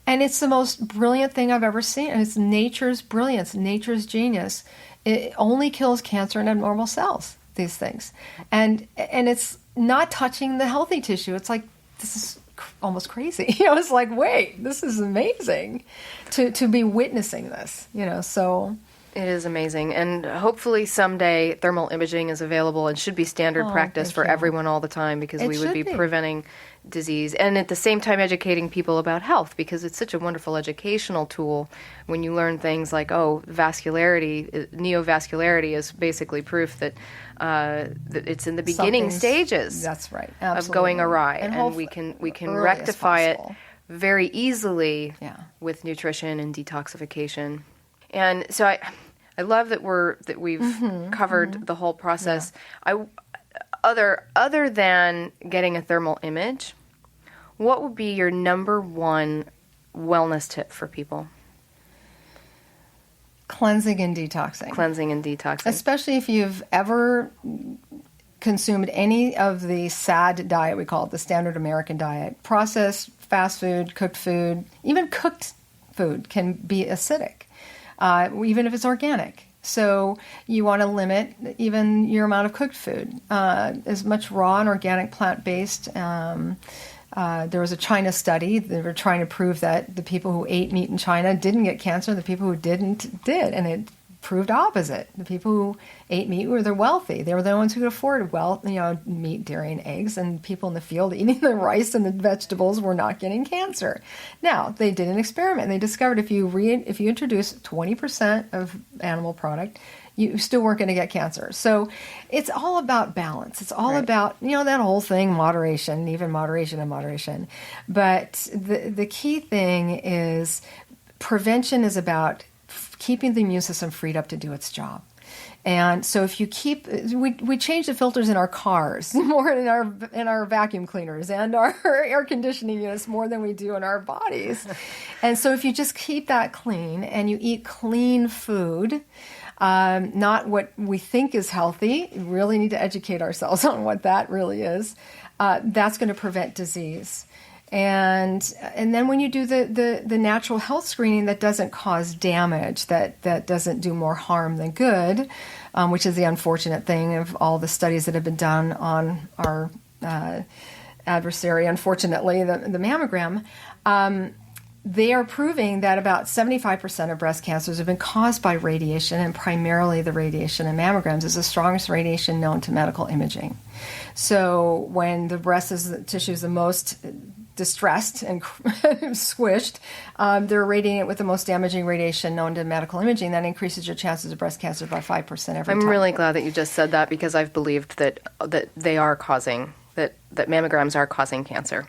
And it's the most brilliant thing I've ever seen. And it's nature's brilliance, nature's genius. It only kills cancer in abnormal cells, these things. And it's not touching the healthy tissue. It's like, this is almost crazy. It's like, wait, this is amazing to be witnessing this, so... It is amazing. And hopefully someday thermal imaging is available and should be standard practice for everyone all the time, because we would be preventing disease and at the same time educating people about health, because it's such a wonderful educational tool when you learn things like, vascularity, neovascularity is basically proof that it's in the beginning stages. That's right. Of going awry, and we can rectify it very easily with nutrition and detoxification. And so I love that we've covered the whole process. Yeah. Other than getting a thermal image, what would be your number one wellness tip for people? Cleansing and detoxing. Especially if you've ever consumed any of the SAD diet, we call it the standard American diet. Processed, fast food, cooked food, even cooked food can be acidic. Even if it's organic. So you want to limit even your amount of cooked food. As much raw and organic plant-based. There was a China study. They were trying to prove that the people who ate meat in China didn't get cancer. The people who didn't did. And it proved opposite. The people who ate meat were the wealthy. They were the ones who could afford meat, dairy, and eggs. And people in the field eating the rice and the vegetables were not getting cancer. Now, they did an experiment. And they discovered if you introduce 20% of animal product, you still weren't going to get cancer. So it's all about balance. It's all about, that whole thing, moderation, even moderation and moderation. But the key thing is prevention is about keeping the immune system freed up to do its job. And so if you we change the filters in our cars more in our vacuum cleaners and our air conditioning units more than we do in our bodies. And so if you just keep that clean and you eat clean food, not what we think is healthy, we really need to educate ourselves on what that really is, that's going to prevent disease. And then when you do the natural health screening that doesn't cause damage, that doesn't do more harm than good, which is the unfortunate thing of all the studies that have been done on our adversary, unfortunately, the mammogram, they are proving that about 75% of breast cancers have been caused by radiation, and primarily the radiation in mammograms is the strongest radiation known to medical imaging. So when the tissue is the most distressed and squished, they're irradiating it with the most damaging radiation known to medical imaging. That increases your chances of breast cancer by 5% every time. I'm really glad that you just said that, because I've believed that they are causing, that mammograms are causing cancer.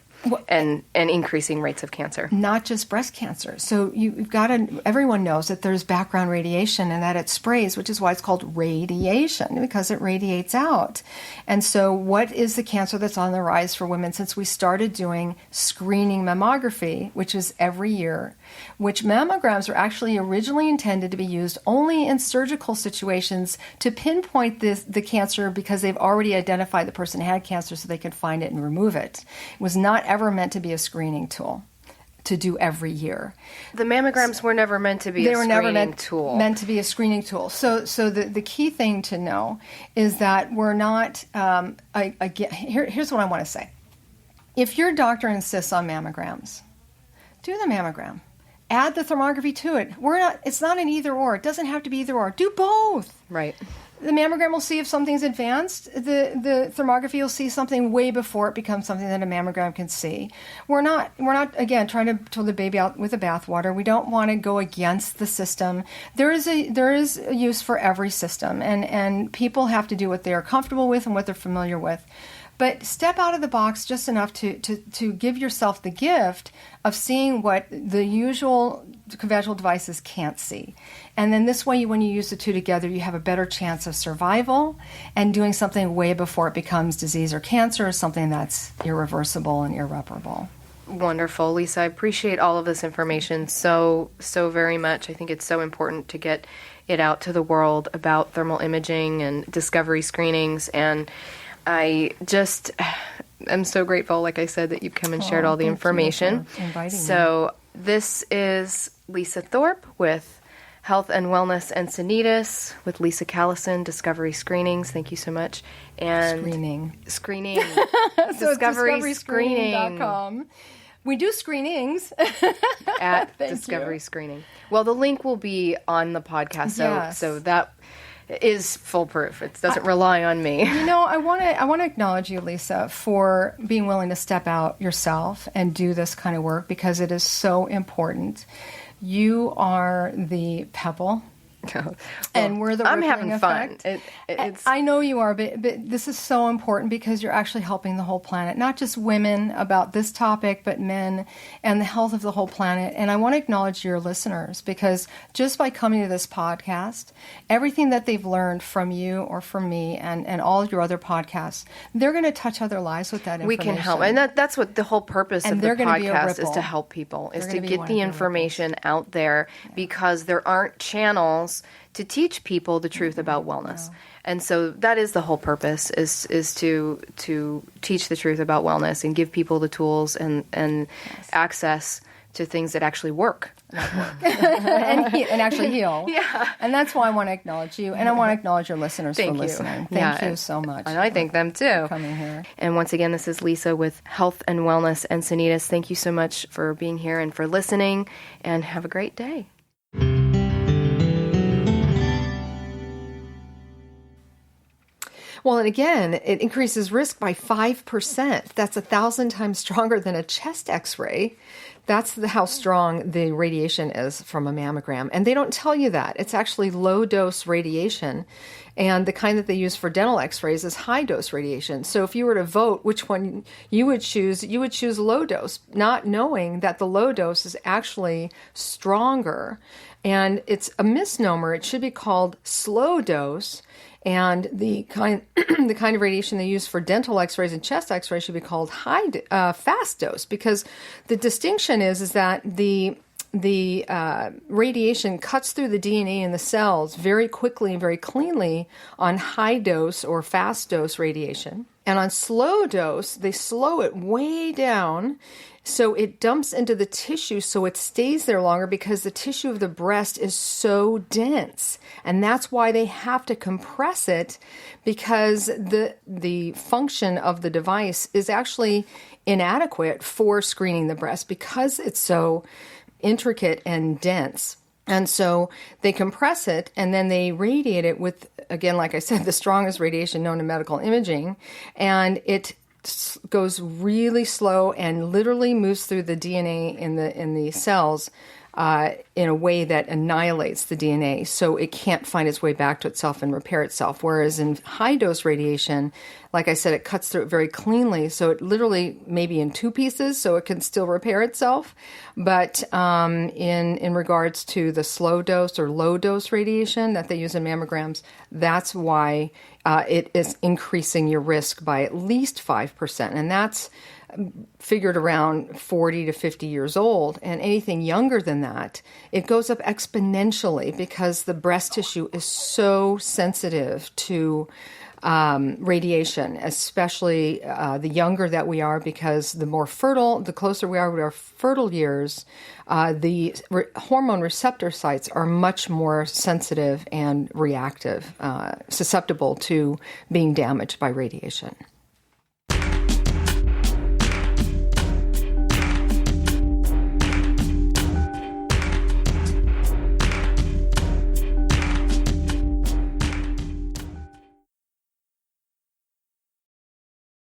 And increasing rates of cancer. Not just breast cancer. So you've got to, everyone knows that there's background radiation and that it sprays, which is why it's called radiation, because it radiates out. And so what is the cancer that's on the rise for women since we started doing screening mammography, which is every year, which mammograms are actually originally intended to be used only in surgical situations to pinpoint the cancer, because they've already identified the person had cancer so they can find it and remove it. It was not ever meant to be a screening tool to do every year. The mammograms were never meant to be a screening tool. Meant to be a screening tool. So the key thing to know is that we're not, here's what I want to say. If your doctor insists on mammograms, do the mammogram. Add the thermography to it. It's not an either or. It doesn't have to be either or. Do both. Right. The mammogram will see if something's advanced. The thermography will see something way before it becomes something that a mammogram can see. We're not again trying to throw the baby out with the bathwater. We don't want to go against the system. There is a use for every system, and people have to do what they are comfortable with and what they're familiar with. But step out of the box just enough to give yourself the gift of seeing what the usual conventional devices can't see. And then this way, when you use the two together, you have a better chance of survival and doing something way before it becomes disease or cancer, or something that's irreversible and irreparable. Wonderful, Lisa. I appreciate all of this information so very much. I think it's so important to get it out to the world about thermal imaging and discovery screenings. And I just am so grateful, like I said, that you've come and shared all the information. Thank you for inviting me. So this is Lisa Thorpe with Health and Wellness Encinitas with Lisa Kalison, Discovery Screenings. Thank you so much. And Screening. So Discovery Screening.com. We do screenings. At Discovery Screening. Well, the link will be on the podcast, Yes. so that is foolproof. It doesn't rely on me. You know, I want to acknowledge you, Lisa, for being willing to step out yourself and do this kind of work, because it is so important. You are the pebble. And we're the I'm rippling having effect. fun. It's I know you are, but this is so important, because you're actually helping the whole planet, not just women about this topic, but men and the health of the whole planet. And I want to acknowledge your listeners, because just by coming to this podcast, everything that they've learned from you or from me and all your other podcasts, they're going to touch other lives with that information. we can help. And that's what the whole purpose And of the they're gonna be a podcast is, ripple. to help people, is They're to gonna be get one the of your information out there, because there aren't channels to teach people the truth about wellness. And so that is the whole purpose, is to teach the truth about wellness and give people the tools and access to things that actually work. and actually heal. Yeah. And that's why I want to acknowledge you, and I want to acknowledge your listeners Thank for you. listening. Yeah, Thank you so much. And I thank them too. For coming here. And once again, this is Lisa with Health and Wellness Encinitas. Thank you so much for being here and for listening, and have a great day. Well, and again, it increases risk by 5%. That's 1,000 times stronger than a chest x-ray. That's how strong the radiation is from a mammogram. And they don't tell you that. It's actually low-dose radiation. And the kind that they use for dental x-rays is high-dose radiation. So if you were to vote which one you would choose low-dose, not knowing that the low dose is actually stronger. And it's a misnomer. It should be called slow dose. And the kind of radiation they use for dental x-rays and chest x-rays should be called fast dose, because the distinction is that the radiation cuts through the DNA in the cells very quickly and very cleanly on high dose or fast dose radiation. And on slow dose, they slow it way down, so it dumps into the tissue so it stays there longer, because the tissue of the breast is so dense. And that's why they have to compress it, because the function of the device is actually inadequate for screening the breast, because it's so intricate and dense. And so they compress it and then they radiate it with, again, like I said, the strongest radiation known in medical imaging. And it goes really slow and literally moves through the DNA in the cells in a way that annihilates the DNA, so it can't find its way back to itself and repair itself. Whereas in high-dose radiation, like I said, it cuts through it very cleanly, so it literally maybe in 2 pieces, so it can still repair itself. But in regards to the slow dose or low dose radiation that they use in mammograms, that's why it is increasing your risk by at least 5%, and that's figured around 40 to 50 years old. And anything younger than that, it goes up exponentially because the breast tissue is so sensitive to radiation, especially the younger that we are, because the more fertile, the closer we are to our fertile years, the hormone receptor sites are much more sensitive and reactive, susceptible to being damaged by radiation.